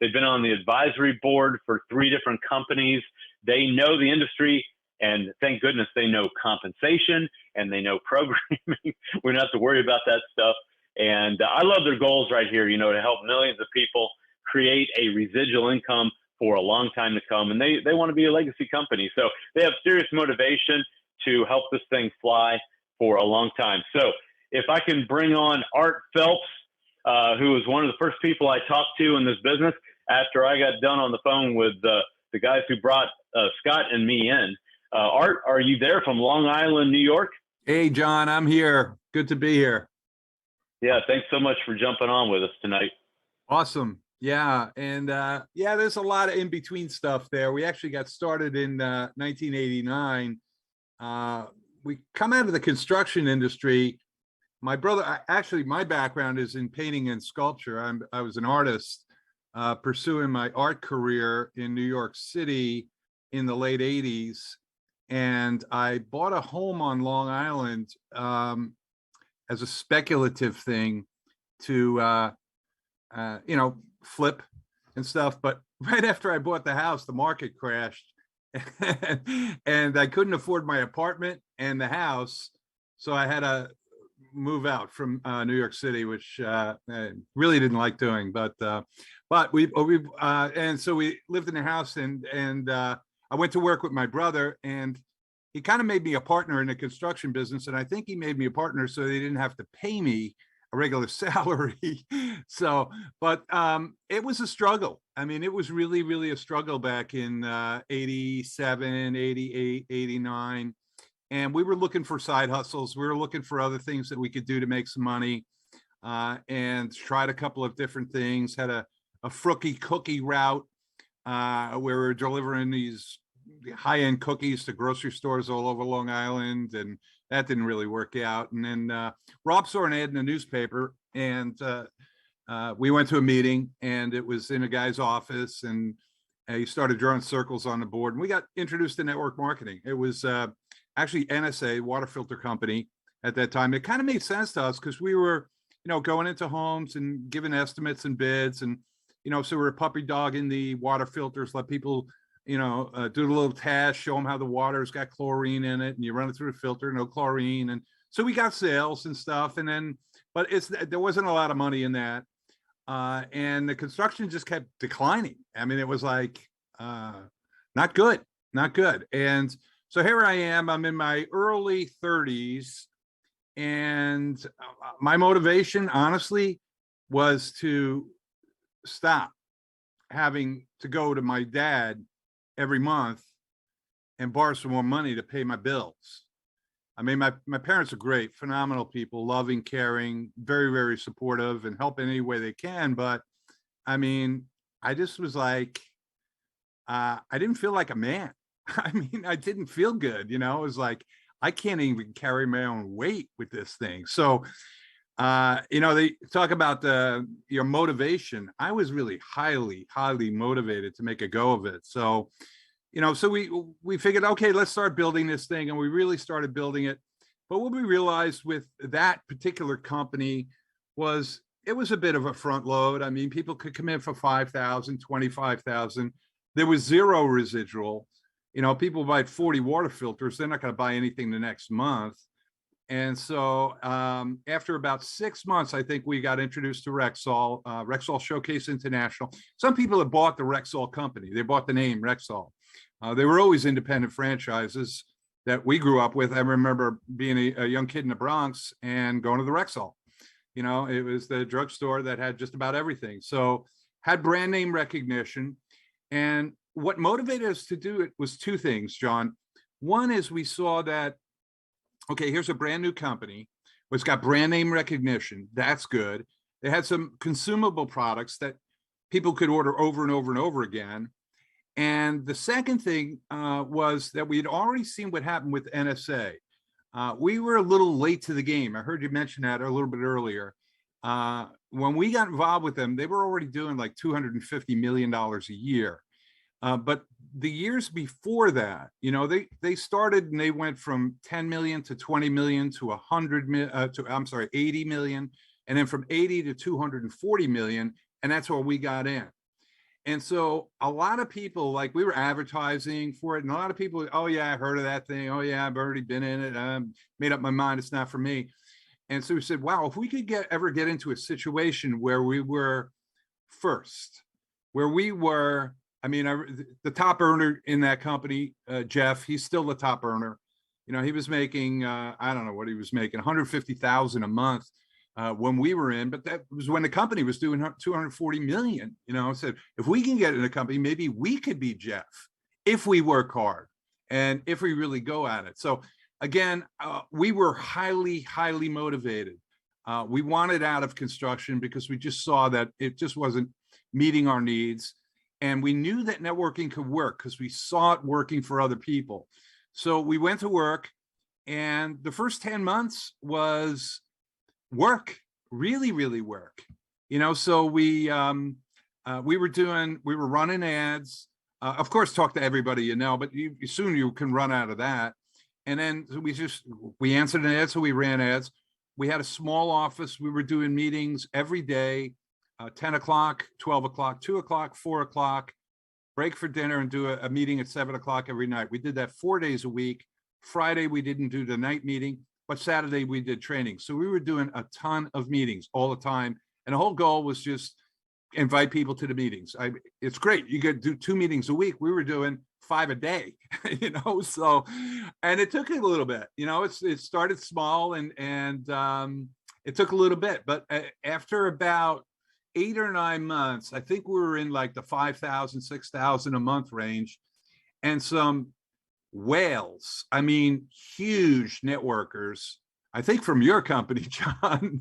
S2: they've been on the advisory board for 3 different companies. They know the industry, and thank goodness they know compensation and they know programming. We don't have to worry about that stuff. And I love their goals right here, to help millions of people create a residual income for a long time to come. And they want to be a legacy company. So they have serious motivation to help this thing fly for a long time. So if I can bring on Art Phelps, who was one of the first people I talked to in this business after I got done on the phone with the guys who brought Scott and me in. Art, are you there from Long Island, New York?
S3: Hey, John, I'm here. Good to be here.
S2: Yeah, thanks so much for jumping on with us tonight.
S3: Awesome. Yeah. And there's a lot of in-between stuff there. We actually got started in 1989. We come out of the construction industry. My brother, my background is in painting and sculpture. I was an artist pursuing my art career in New York City in the late 80s. And I bought a home on Long Island as a speculative thing to, flip and stuff. But right after I bought the house, the market crashed and I couldn't afford my apartment and the house. So I had to move out from New York City, which I really didn't like doing. But we lived in a house, and I went to work with my brother, and he kind of made me a partner in the construction business. And I think he made me a partner so they didn't have to pay me a regular salary. So, but it was a struggle. I mean, it was really, really a struggle back in 87, 88, 89. And we were looking for side hustles. We were looking for other things that we could do to make some money, and tried a couple of different things. Had a frookie cookie route where we were delivering these high-end cookies to grocery stores all over Long Island, and that didn't really work out. And then Rob saw an ad in the newspaper, and we went to a meeting, and it was in a guy's office, and he started drawing circles on the board, and we got introduced to network marketing. It was actually NSA, water filter company at that time. It kind of made sense to us because we were, going into homes and giving estimates and bids, and so we're puppy dog in the water filters, let people do the little test, show them how the water's got chlorine in it, and you run it through the filter, no chlorine. And so we got sales and stuff. And then, but there wasn't a lot of money in that. And the construction just kept declining. I mean, it was like, not good. And so here I am, I'm in my early 30s. And my motivation, honestly, was to stop having to go to my dad every month and borrow some more money to pay my bills. I mean, my parents are great, phenomenal people, loving, caring, very, very supportive, and help in any way they can. But I mean, I just was like, I didn't feel like a man. I mean, I didn't feel good. It was like, I can't even carry my own weight with this thing. So, they talk about your motivation. I was really highly, highly motivated to make a go of it. So, so we figured, okay, let's start building this thing. And we really started building it. But what we realized with that particular company was it was a bit of a front load. I mean, people could come in for $5,000, $25,000. There was zero residual. People buy 40 water filters. They're not going to buy anything the next month. And so after about 6 months, I think we got introduced to Rexall, Rexall Showcase International. Some people have bought the Rexall company. They bought the name Rexall. They were always independent franchises. that we grew up with. I remember being a young kid in the Bronx and going to the Rexall. You know, it was the drugstore that had just about everything. So had brand name recognition. And what motivated us to do it was two things, John. One is we saw that, okay, here's a brand new company. It's got brand name recognition. That's good. They had some consumable products that people could order over and over and over again. And the second thing was that we had already seen what happened with NSA. We were a little late to the game. I heard you mention that a little bit earlier. When we got involved with them, they were already doing like $250 million a year. But the years before that, you know, they started and they went from 10 million to 20 million to 80 million, and then from 80 to 240 million. And that's where we got in. And so a lot of people, like, we were advertising for it, and a lot of people, oh yeah, I heard of that thing. Oh yeah, I've already been in it. I made up my mind. It's not for me. And so we said, wow, if we could ever get into a situation where we were first, where we were, I mean, the top earner in that company, Jeff, he's still the top earner. You know, he was making, I don't know what he was making, 150,000 a month when we were in, but that was when the company was doing 240 million. You know, I said, if we can get in a company, maybe we could be Jeff if we work hard and if we really go at it. So again, we were highly, highly motivated. We wanted out of construction because we just saw that it just wasn't meeting our needs. And we knew that networking could work because we saw it working for other people. So we went to work, and the first 10 months was work, really, really work. You know, so we were running ads, of course, talk to everybody, you know, but soon you can run out of that. And then we answered an ad, so we ran ads. We had a small office. We were doing meetings every day, 10 o'clock, 12 o'clock, 2 o'clock, 4 o'clock, break for dinner, and do a meeting at 7 o'clock every night. We did that 4 days a week. Friday, we didn't do the night meeting, but Saturday we did training. So we were doing a ton of meetings all the time. And the whole goal was just invite people to the meetings. It's great. You could do 2 meetings a week. We were doing 5 a day, you know, so, and it took a little bit, you know, it started small and it took a little bit, but after about 8 or 9 months, I think we were in like the 5,000, 6,000 a month range, and some whales, I mean, huge networkers, I think from your company, John,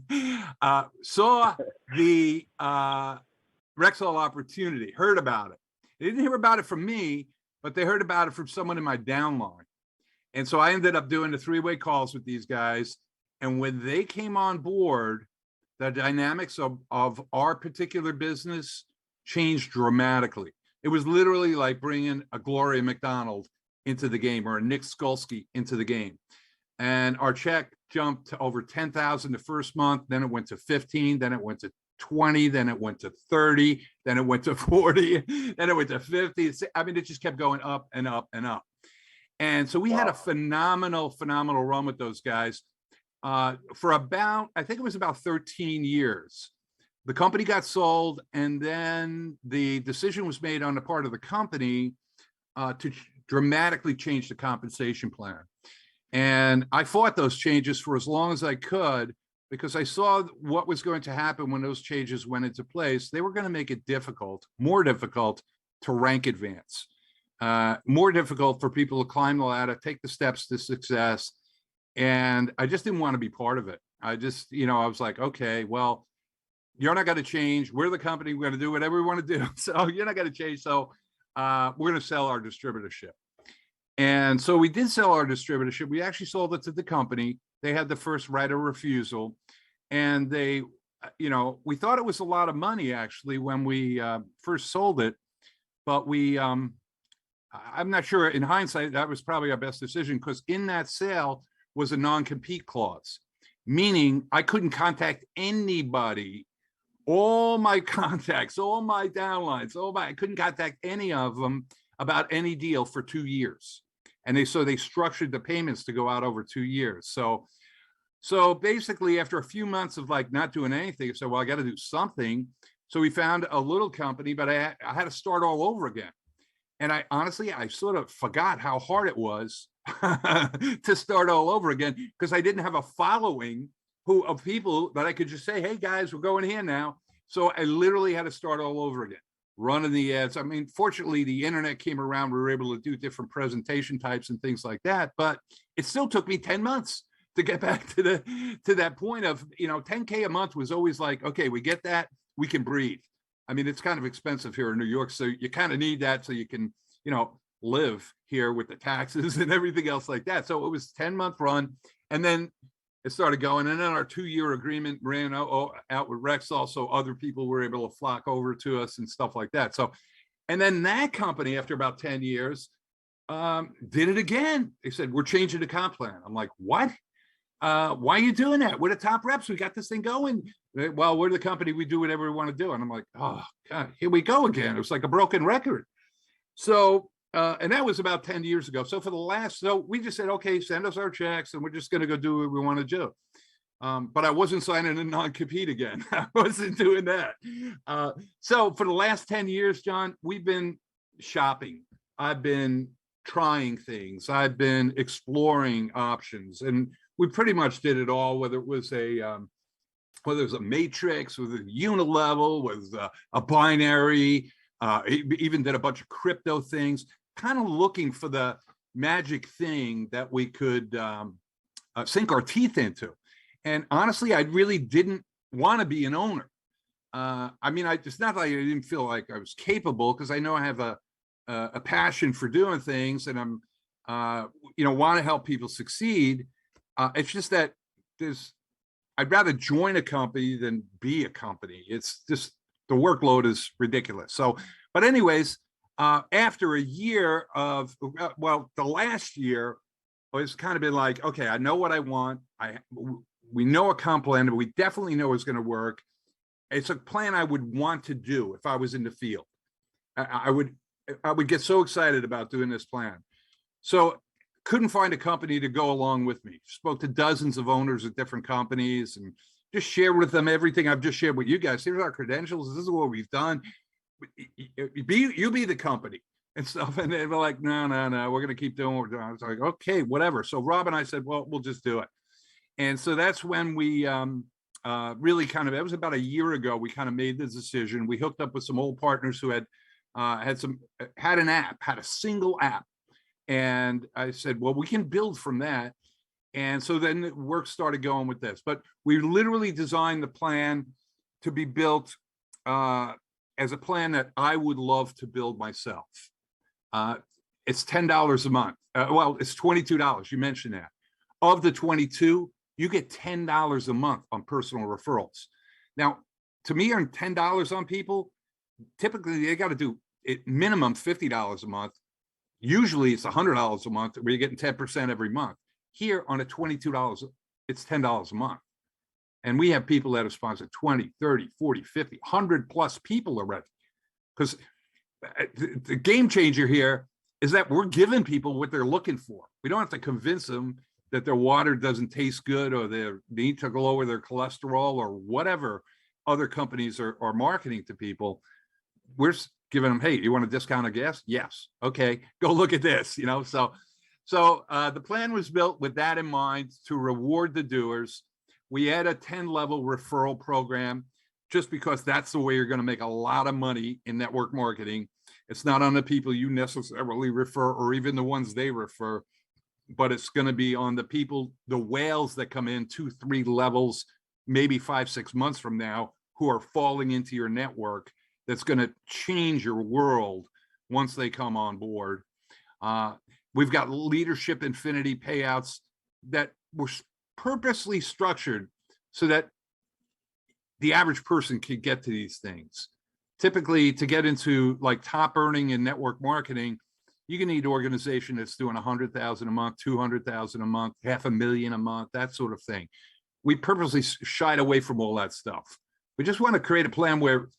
S3: saw the Rexall opportunity, heard about it. They didn't hear about it from me, but they heard about it from someone in my downline. And so I ended up doing the 3-way calls with these guys. And when they came on board, the dynamics of our particular business changed dramatically. It was literally like bringing a Gloria McDonald into the game, or a Nick Skolsky into the game. And our check jumped to over 10,000 the first month. Then it went to 15, then it went to 20, then it went to 30, then it went to 40, then it went to 50. I mean, it just kept going up and up and up. And so we had a phenomenal run with those guys for about, I think it was about 13 years. The company got sold, and then the decision was made on the part of the company to dramatically change the compensation plan. And I fought those changes for as long as I could, because I saw what was going to happen when those changes went into place. They were going to make it more difficult to rank advance, more difficult for people to climb the ladder, take the steps to success. And I just didn't want to be part of it. I just, you know, I was like, okay, well, you're not going to change. We're the company. We're going to do whatever we want to do. So you're not going to change. So we're going to sell our distributorship. And so we did sell our distributorship. We actually sold it to the company. They had the first right of refusal. And they, you know, we thought it was a lot of money actually when we first sold it. But we, I'm not sure, in hindsight, that was probably our best decision, because in that sale was a non-compete clause, meaning I couldn't contact anybody, all my contacts, all my downlines, I couldn't contact any of them about any deal for 2 years. And they structured the payments to go out over 2 years. So basically, after a few months of like not doing anything, so well, I got to do something. So we found a little company, but I had to start all over again. And I honestly, I sort of forgot how hard it was to start all over again, because I didn't have a following of people that I could just say, hey guys, we're going here now. So I literally had to start all over again, running the ads. I mean, fortunately, the internet came around. We were able to do different presentation types and things like that. But it still took me 10 months to get back to that point of, 10K a month was always like, okay, we get that, we can breathe. I mean, it's kind of expensive here in New York, so you kind of need that so you can, live here with the taxes and everything else like that. So it was 10-month run, and then it started going. And then our 2-year agreement ran out with Rex. Also, other people were able to flock over to us and stuff like that. So, and then that company, after about 10 years, did it again. They said, we're changing the comp plan. I'm like, what? Why are you doing that? We're the top reps. We got this thing going. Well, we're the company. We do whatever we want to do. And I'm like, oh, God, here we go again. It was like a broken record. So, and that was about 10 years ago. So so we just said, okay, send us our checks and we're just going to go do what we want to do. But I wasn't signing a non-compete again. I wasn't doing that. So for the last 10 years, John, we've been shopping. I've been trying things. I've been exploring options, and we pretty much did it all, whether it was a matrix, with a unilevel, with a binary, even did a bunch of crypto things, kind of looking for the magic thing that we could sink our teeth into. And honestly, I really didn't want to be an owner. I mean, it's not like I didn't feel like I was capable, because I know I have a passion for doing things, and I'm, want to help people succeed. It's just that I'd rather join a company than be a company. It's just, the workload is ridiculous. So, but anyways, after a year of, the last year, it's kind of been like, okay, I know what I want. We know a comp plan, but we definitely know it's going to work. It's a plan I would want to do if I was in the field. I would get so excited about doing this plan. So couldn't find a company to go along with me. Spoke to dozens of owners of different companies and just shared with them everything I've just shared with you guys. Here's our credentials. This is what we've done. You be the company and stuff. And they were like, no, we're going to keep doing what we're doing. I was like, okay, whatever. So Rob and I said, well, we'll just do it. And so that's when we really kind of, it was about a year ago, we kind of made the decision. We hooked up with some old partners who had a single app. And I said, well, we can build from that. And so then the work started going with this. But we literally designed the plan to be built as a plan that I would love to build myself. It's $10 a month. It's $22. You mentioned that. Of the 22, you get $10 a month on personal referrals. Now, to me, earn $10 on people, typically they got to do it minimum $50 a month. Usually it's $100 a month, where you're getting 10% every month. Here on a $22, it's $10 a month. And we have people that have sponsored 20, 30, 40, 50, 100 plus people already. Because the game changer here is that we're giving people what they're looking for. We don't have to convince them that their water doesn't taste good, or they need to lower their cholesterol, or whatever other companies are marketing to people. We're giving them, hey, you want a discount of gas? Yes. Okay, go look at this, So the plan was built with that in mind, to reward the doers. We had a 10-level referral program, just because that's the way you're going to make a lot of money in network marketing. It's not on the people you necessarily refer, or even the ones they refer, but it's going to be on the people, the whales that come in 2-3 levels, maybe 5-6 months from now, who are falling into your network. That's going to change your world once they come on board. We've got leadership infinity payouts that were purposely structured so that the average person could get to these things. Typically, to get into like top earning in network marketing, you can need an organization that's doing 100,000 a month, 200,000 a month, $500,000 a month, that sort of thing. We purposely shied away from all that stuff. We just want to create a plan where,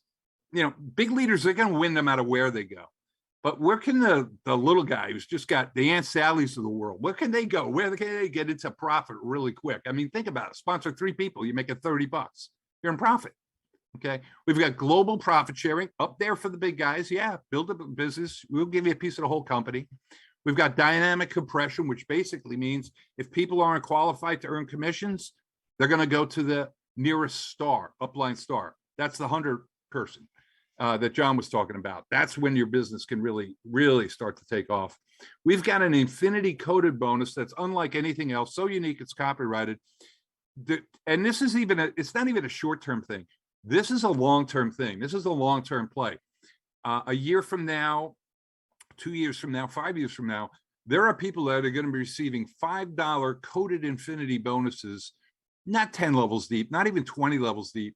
S3: big leaders are going to win no matter where they go. But where can the little guy who's just got the Aunt Sally's of the world, where can they go? Where can they get into profit really quick? I mean, think about it. Sponsor 3 people, you make it $30. You're in profit. Okay. We've got global profit sharing up there for the big guys. Yeah. Build a business. We'll give you a piece of the whole company. We've got dynamic compression, which basically means if people aren't qualified to earn commissions, they're going to go to the nearest star, upline star. That's the 100 person that John was talking about. That's when your business can really, really start to take off. We've got an infinity coded bonus that's unlike anything else, so unique it's copyrighted. And this is it's not even a short-term thing. This is a long-term thing. This is a long-term play. A year from now, 2 years from now, 5 years from now, there are people that are going to be receiving $5 coded infinity bonuses, not 10 levels deep, not even 20 levels deep.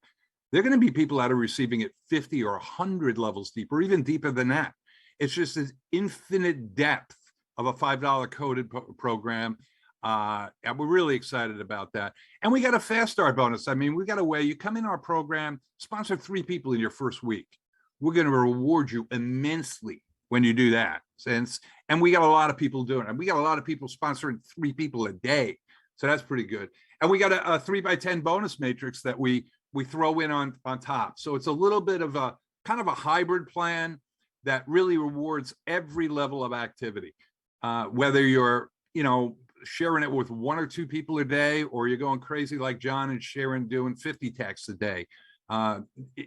S3: They're going to be people that are receiving it 50 or 100 levels deep, or even deeper than that. It's just this infinite depth of a $5 coded program. And we're really excited about that. And we got a fast start bonus. I mean, we got a way you come in our program, sponsor 3 people in your first week. We're going to reward you immensely when you do that. And we got a lot of people doing it. We got a lot of people sponsoring 3 people a day. So that's pretty good. And we got a 3x10 bonus matrix that we throw in on top. So it's a little bit of a kind of a hybrid plan that really rewards every level of activity. Whether you're, sharing it with 1 or 2 people a day, or you're going crazy like John and sharing, doing 50 texts a day.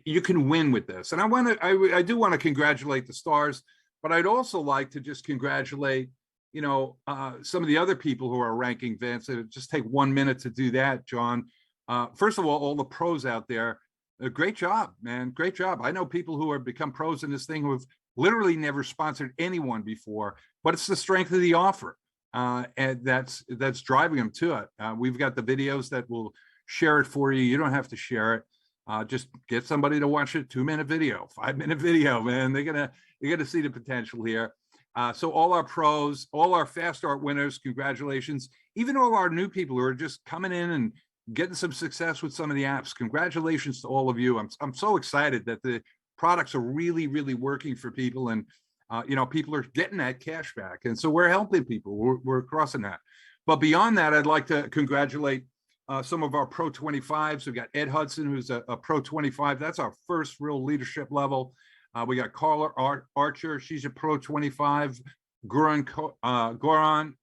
S3: You can win with this. And I do want to congratulate the stars, but I'd also like to just congratulate, some of the other people who are ranking events. Just take 1 minute to do that, John. First of all the pros out there, great job, man. Great job. I know people who have become pros in this thing who have literally never sponsored anyone before, but it's the strength of the offer. And that's driving them to it. We've got the videos that will share it for you. You don't have to share it. Just get somebody to watch a 2-minute video, 5-minute video, man. You're gonna see the potential here. So all our pros, all our fast start winners, congratulations. Even all our new people who are just coming in and getting some success with some of the apps. Congratulations to all of you. I'm so excited that the products are really, really working for people, and people are getting that cash back. And so we're helping people. We're crossing that. But beyond that, I'd like to congratulate some of our Pro 25s. We've got Ed Hudson, who's a Pro 25. That's our first real leadership level. We got Carla Archer. She's a Pro 25. Goran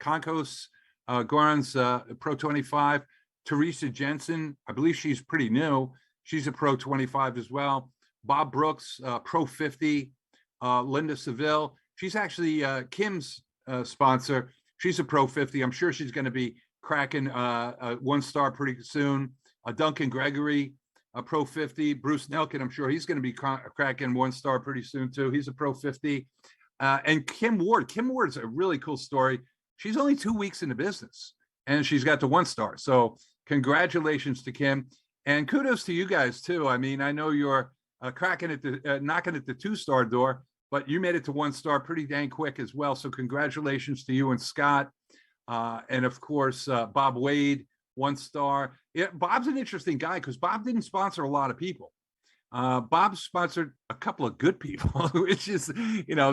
S3: Konkos, Goran's Pro 25. Teresa Jensen, I believe she's pretty new. She's a Pro 25 as well. Bob Brooks, Pro 50. Linda Seville, she's actually Kim's sponsor. She's a Pro 50. I'm sure she's going to be cracking 1 star pretty soon. Duncan Gregory, a Pro 50. Bruce Nelkin, I'm sure he's going to be cracking 1 star pretty soon too. He's a Pro 50. And Kim Ward. Kim Ward's a really cool story. She's only 2 weeks in the business, and she's got the 1 star. So congratulations to Kim, and kudos to you guys too. I mean, I know you're knocking at the 2-star door, but you made it to 1 star pretty dang quick as well. So congratulations to you and Scott. And of course, Bob Wade, 1 star. Yeah, Bob's an interesting guy because Bob didn't sponsor a lot of people. Bob sponsored a couple of good people, which is,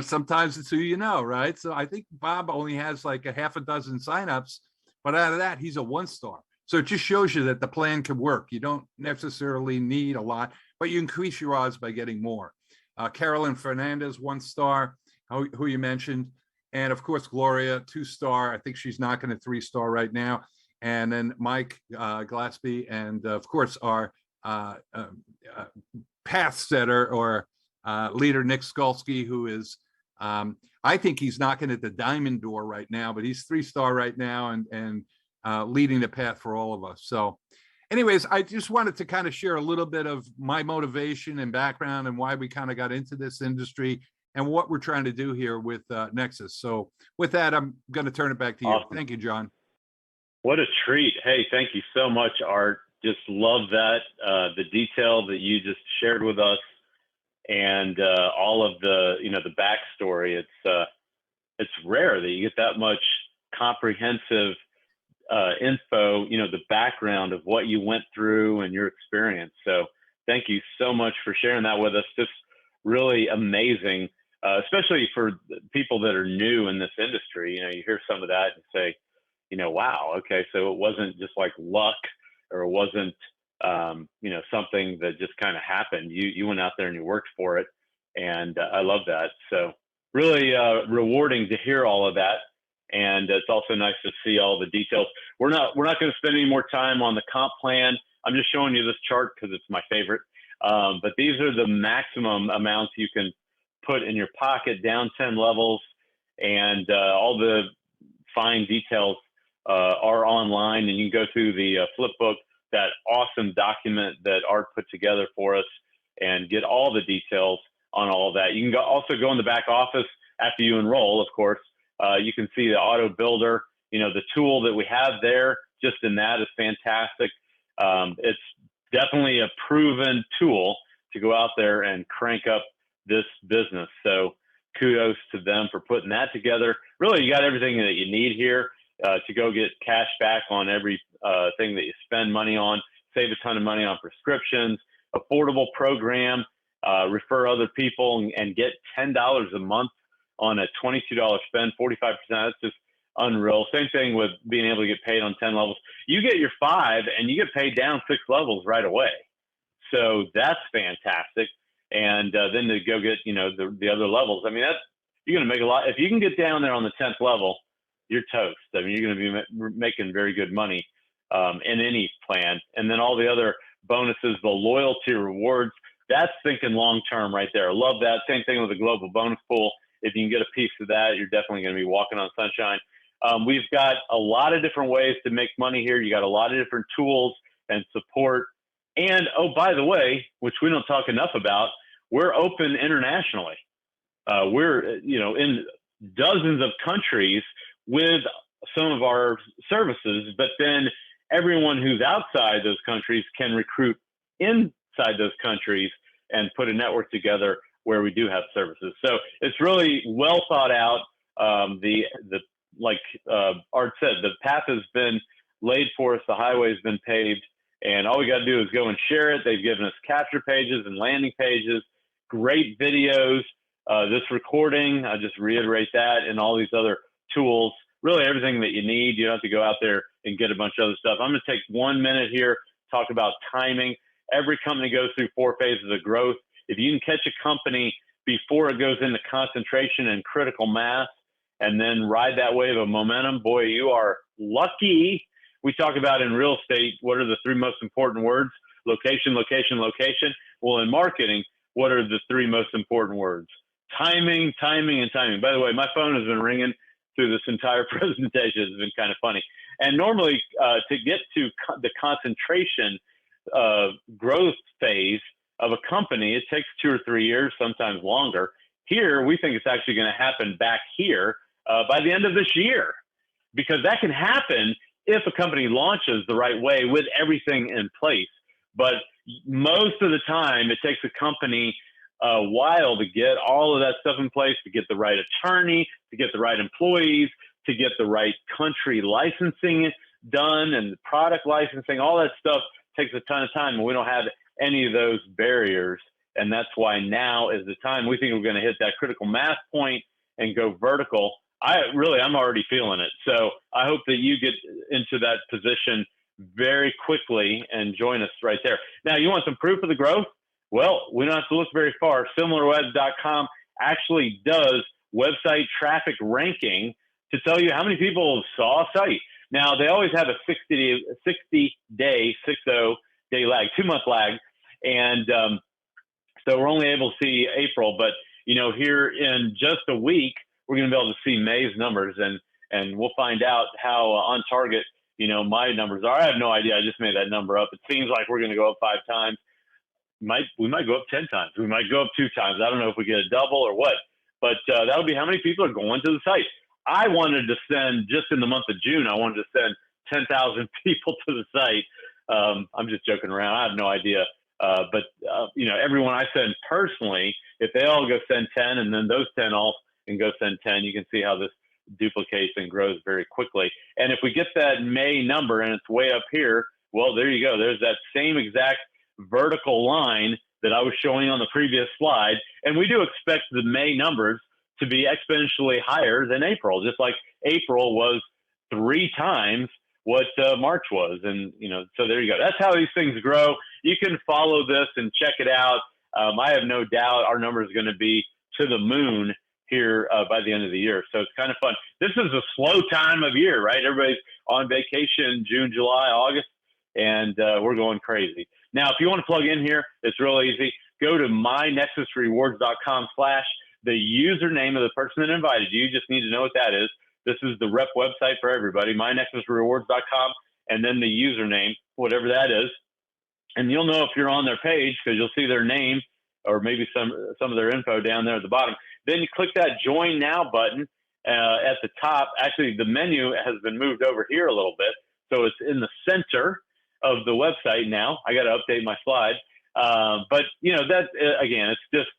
S3: sometimes it's who you know, right? So I think Bob only has like a half a dozen signups, but out of that, he's a 1 star. So it just shows you that the plan can work. You don't necessarily need a lot, but you increase your odds by getting more. Carolyn Fernandez, 1 star, who you mentioned. And of course, Gloria, 2 star. I think she's knocking a 3 star right now. And then Mike Glaspie, and of course, our path setter or leader, Nick Skolsky, who is, I think he's knocking at the diamond door right now, but he's 3 star right now and leading the path for all of us. So anyways, I just wanted to kind of share a little bit of my motivation and background and why we kind of got into this industry and what we're trying to do here with NEXUS. So with that, I'm going to turn it back to you.
S2: Awesome.
S3: Thank you, John.
S2: What a treat. Hey, thank you so much, Art. Just love that, the detail that you just shared with us, and all of the, the backstory. It's rare that you get that much comprehensive info, the background of what you went through and your experience. So thank you so much for sharing that with us. Just really amazing, especially for people that are new in this industry. You hear some of that and say, wow, okay, so it wasn't just like luck, or it wasn't, something that just kind of happened. You went out there and you worked for it. And I love that. So really rewarding to hear all of that. And it's also nice to see all the details. We're not going to spend any more time on the comp plan. I'm just showing you this chart because it's my favorite. But these are the maximum amounts you can put in your pocket down 10 levels, and all the fine details are online, and you can go through the flip book, that awesome document that Art put together for us, and get all the details on all of that. You can also go in the back office after you enroll, of course. You can see the auto builder, the tool that we have there just in that is fantastic. It's definitely a proven tool to go out there and crank up this business. So kudos to them for putting that together. Really, you got everything that you need here to go get cash back on every thing that you spend money on, save a ton of money on prescriptions, affordable program, refer other people, and get $10 a month on a $22 spend, 45%. That's just unreal. Same thing with being able to get paid on 10 levels. You get your 5 and you get paid down 6 levels right away. So that's fantastic. And then to go get, the other levels. I mean, you're going to make a lot. If you can get down there on the 10th level, you're toast. I mean, you're going to be making very good money in any plan. And then all the other bonuses, the loyalty rewards, that's thinking long-term right there. I love that. Same thing with the global bonus pool. If you can get a piece of that, you're definitely going to be walking on sunshine. We've got a lot of different ways to make money here. You got a lot of different tools and support. And, oh, by the way, which we don't talk enough about, we're open internationally. We're, in dozens of countries with some of our services, but then everyone who's outside those countries can recruit inside those countries and put a network together where we do have services. So it's really well thought out. Like Art said, the path has been laid for us. The highway has been paved, and all we got to do is go and share it. They've given us capture pages and landing pages, great videos. This recording, I just reiterate that, and all these other tools, really everything that you need. You don't have to go out there and get a bunch of other stuff. I'm going to take 1 minute here, talk about timing. Every company goes through 4 phases of growth. If you can catch a company before it goes into concentration and critical mass, and then ride that wave of momentum, boy, you are lucky. We talk about in real estate, what are the 3 most important words? Location, location, location. Well, in marketing, what are the 3 most important words? Timing, timing, and timing. By the way, my phone has been ringing through this entire presentation. It's been kind of funny. And normally, to get to the concentration growth phase of a company, it takes 2 or 3 years, sometimes longer. Here, we think it's actually going to happen back here by the end of this year, because that can happen if a company launches the right way with everything in place. But most of the time, it takes a company a while to get all of that stuff in place, to get the right attorney, to get the right employees, to get the right country licensing done and product licensing. All that stuff takes a ton of time, and we don't have any of those barriers. And that's why now is the time. We think we're going to hit that critical mass point and go vertical. I'm already feeling it. So I hope that you get into that position very quickly and join us right there. Now, you want some proof of the growth? Well, we don't have to look very far. SimilarWebs.com actually does website traffic ranking to tell you how many people saw a site. Now, they always have a 60-day lag, 2-month lag. And so we're only able to see April, but here in just a week, we're going to be able to see May's numbers, and we'll find out how on target, my numbers are. I have no idea. I just made that number up. It seems like we're going to go up 5 times. We might go up 10 times. We might go up 2 times. I don't know if we get a double or what, but that'll be how many people are going to the site. I wanted to send, just in the month of June, I wanted to send 10,000 people to the site. I'm just joking around. I have no idea. But everyone I send personally, if they all go send 10 and then those 10 all and go send 10, you can see how this duplicates and grows very quickly. And if we get that May number and it's way up here, well, there you go. There's that same exact vertical line that I was showing on the previous slide. And we do expect the May numbers to be exponentially higher than April, just like April was 3 times what March was. And, so there you go. That's how these things grow. You can follow this and check it out. I have no doubt our number is going to be to the moon here by the end of the year. So it's kind of fun. This is a slow time of year, right? Everybody's on vacation, June, July, August, and we're going crazy. Now, if you want to plug in here, it's real easy. Go to mynexusrewards.com/ the username of the person that invited you. You just need to know what that is. This is the rep website for everybody, mynexusrewards.com, and then the username, whatever that is. And you'll know if you're on their page because you'll see their name or maybe some of their info down there at the bottom. Then you click that Join Now button at the top. Actually, the menu has been moved over here a little bit, so it's in the center of the website now. I got to update my slide. But, you know, that, again, it's just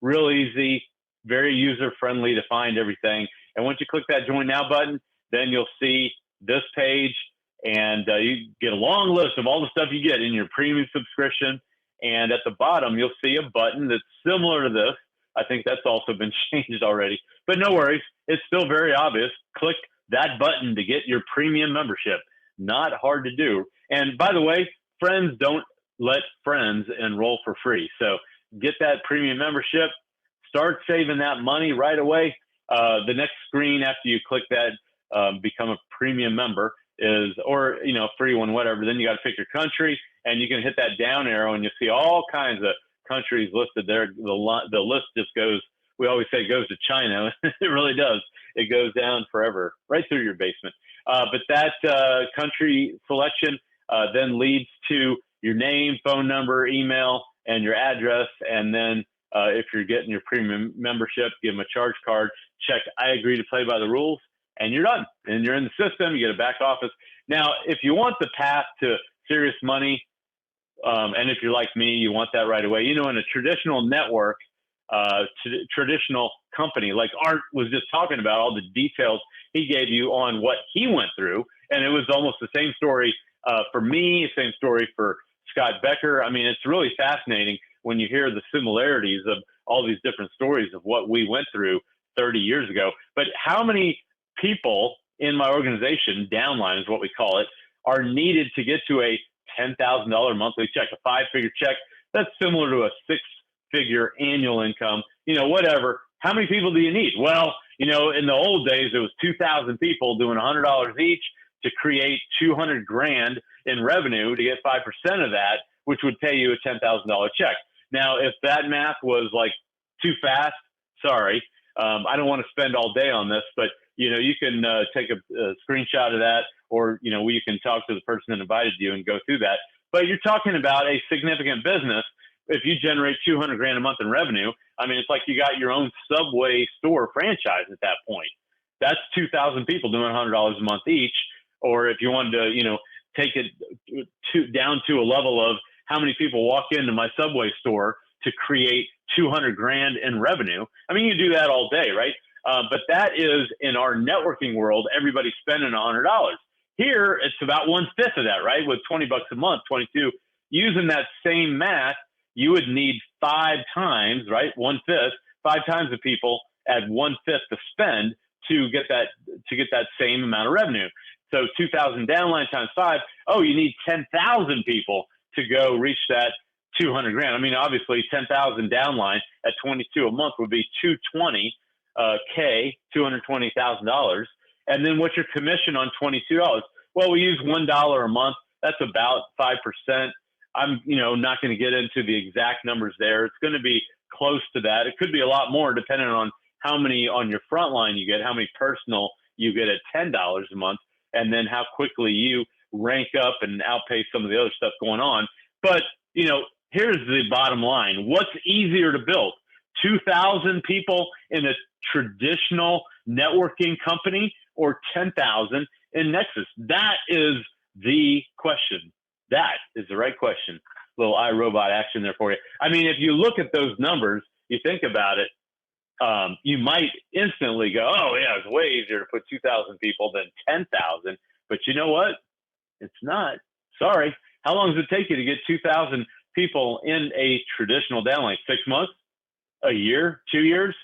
S2: real easy, very user-friendly to find everything. And once you click that Join Now button, then you'll see this page, and you get a long list of all the stuff you get in your premium subscription. And at the bottom, you'll see a button that's similar to this. I think that's also been changed already, but no worries. It's still very obvious. Click that button to get your premium membership. Not hard to do. And by the way, friends don't let friends enroll for free. So get that premium membership, start saving that money right away. The next screen after you click that, become a premium member is, or, you know, free one, whatever. Then you got to pick your country, and you can hit that down arrow and you'll see all kinds of countries listed there. The list just goes, we always say it goes to China. It really does. It goes down forever, right through your basement. But that country selection then leads to your name, phone number, email, and your address. And then if you're getting your premium membership, give them a charge card, check I agree to play by the rules, and you're done. And you're in the system, you get a back office. Now, if you want the path to serious money, and if you're like me, you want that right away. You know, in a traditional network, traditional company, like Art was just talking about, all the details he gave you on what he went through. And it was almost the same story for me, same story for Scott Becker. I mean, it's really fascinating when you hear the similarities of all these different stories of what we went through 30 years ago. But how many people in my organization, downline is what we call it, are needed to get to a $10,000 monthly check, a 5-figure check? That's similar to a 6-figure annual income, you know, whatever. How many people do you need? Well, you know, in the old days, it was 2,000 people doing $100 each to create 200 grand in revenue to get 5% of that, which would pay you a $10,000 check. Now, if that math was like too fast, sorry, I don't want to spend all day on this, but you know, you can take a screenshot of that, or, you know, you can talk to the person that invited you and go through that. But you're talking about a significant business. If you generate 200 grand a month in revenue, I mean, it's like you got your own Subway store franchise at that point. That's 2,000 people doing $100 a month each. Or if you wanted to, you know, take it down to a level of how many people walk into my Subway store to create 200 grand in revenue. I mean, you do that all day, right? But that is, in our networking world, everybody's spending $100. Here, it's about 1/5 of that, right? With $20 a month, 22. Using that same math, you would need 5 times, right? 1/5, 5 times the people at 1/5 to spend to get that same amount of revenue. So 2,000 downline times 5. Oh, you need 10,000 people to go reach that 200 grand. I mean, obviously 10,000 downline at 22 a month would be 220. $220,000. And then what's your commission on $22? Well, we use $1 a month. That's about 5%. I'm, you know, not going to get into the exact numbers there. It's going to be close to that. It could be a lot more depending on how many on your front line you get, how many personal you get at $10 a month, and then how quickly you rank up and outpace some of the other stuff going on. But, you know, here's the bottom line. What's easier to build? 2,000 people in a traditional networking company or 10,000 in Nexus? That is the question. That is the right question. Little iRobot action there for you. I mean, if you look at those numbers, you think about it, you might instantly go, oh yeah, it's way easier to put 2,000 people than 10,000. But you know what? It's not. Sorry. How long does it take you to get 2,000 people in a traditional downline? 6 months? A year? 2 years?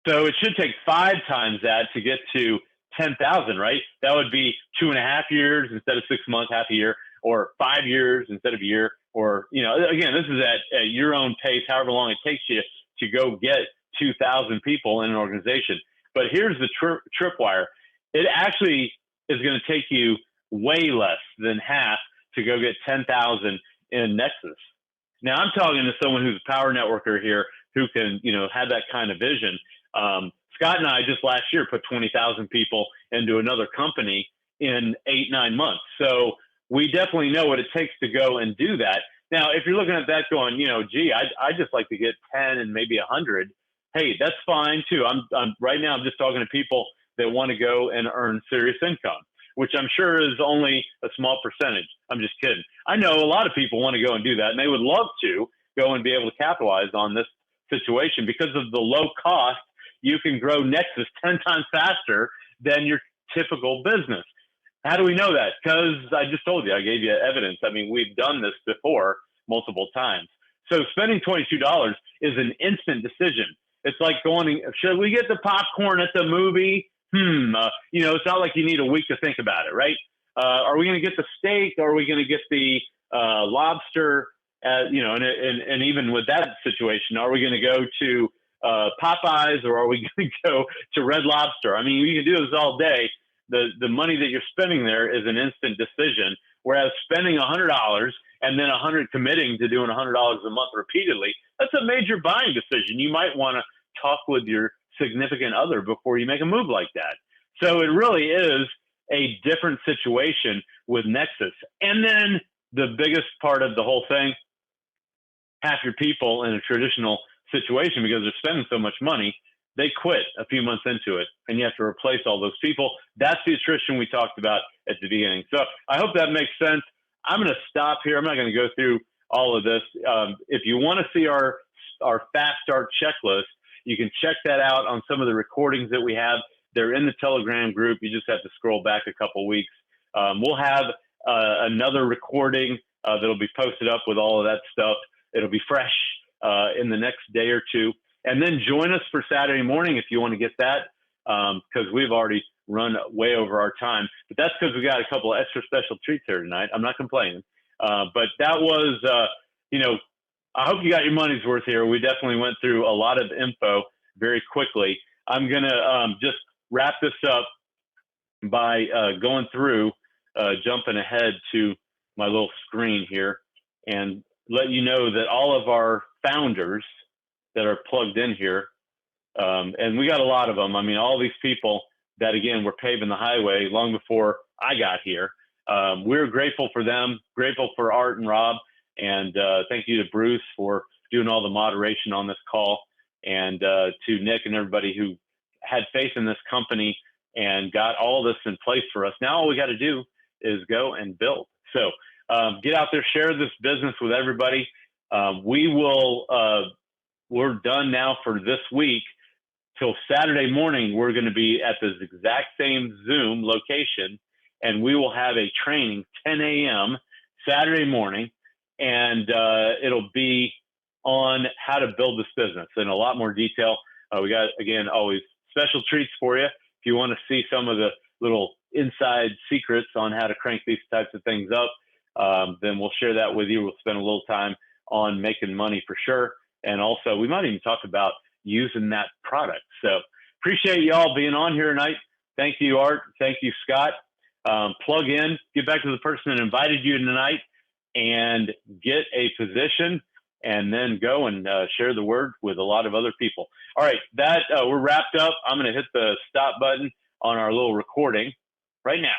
S2: So it should take 5 times that to get to 10,000, right? That would be 2.5 years instead of 6 months, half a year, or 5 years instead of a year, or, you know, again, this is at your own pace, however long it takes you to go get 2,000 people in an organization. But here's the tripwire. It actually is going to take you way less than half to go get 10,000 in NEXUS. Now I'm talking to someone who's a power networker here who can, have that kind of vision. Scott and I just last year put 20,000 people into another company in 8-9 months. So we definitely know what it takes to go and do that. Now, if you're looking at that going, gee, I just like to get 10 and maybe 100. Hey, that's fine too. I'm right now, I'm just talking to people that want to go and earn serious income, which I'm sure is only a small percentage. I'm just kidding. I know a lot of people want to go and do that, and they would love to go and be able to capitalize on this situation because of the low cost. You can grow NEXUS 10 times faster than your typical business. How do we know that? Because I just told you, I gave you evidence. I mean, we've done this before multiple times. So spending $22 is an instant decision. It's like going, should we get the popcorn at the movie? It's not like you need a week to think about it, right? Are we going to get the steak? Or are we going to get the lobster? And even with that situation, are we going to go to Popeyes or are we going to go to Red Lobster? I mean, you can do this all day. The money that you're spending there is an instant decision, whereas spending $100 and then $100 committing to doing $100 a month repeatedly, that's a major buying decision. You might want to talk with your significant other before you make a move like that. So it really is a different situation with NEXUS. And then the biggest part of the whole thing, half your people in a traditional situation, because they're spending so much money, they quit a few months into it, and you have to replace all those people. That's the attrition we talked about at the beginning. So I hope that makes sense. I'm going to stop here. I'm not going to go through all of this. If you want to see our fast start checklist, you can check that out on some of the recordings that we have. They're in the Telegram group. You just have to scroll back a couple weeks. We'll have another recording that'll be posted up with all of that stuff. It'll be fresh in the next day or two. And then join us for Saturday morning if you want to get that, because we've already run way over our time. But that's because we got a couple of extra special treats here tonight. I'm not complaining. But that was, I hope you got your money's worth here. We definitely went through a lot of info very quickly. I'm going to just wrap this up by going through, jumping ahead to my little screen here and let you know that all of our founders that are plugged in here, and we got a lot of them. I mean, all these people that, again, were paving the highway long before I got here. We're grateful for them, grateful for Art and Rob, and thank you to Bruce for doing all the moderation on this call, and to Nick and everybody who had faith in this company and got all this in place for us. Now all we got to do is go and build. So get out there, share this business with everybody. We're done now for this week. Till Saturday morning, we're going to be at this exact same Zoom location, and we will have a training 10 a.m. Saturday morning, and it'll be on how to build this business in a lot more detail. We got, again, always special treats for you. If you want to see some of the little inside secrets on how to crank these types of things up, then we'll share that with you. We'll spend a little time on making money for sure. And also, we might even talk about using that product. So appreciate you all being on here tonight. Thank you, Art. Thank you, Scott. Plug in, get back to the person that invited you tonight and get a position, and then go and share the word with a lot of other people. All right, we're wrapped up. I'm going to hit the stop button on our little recording right now.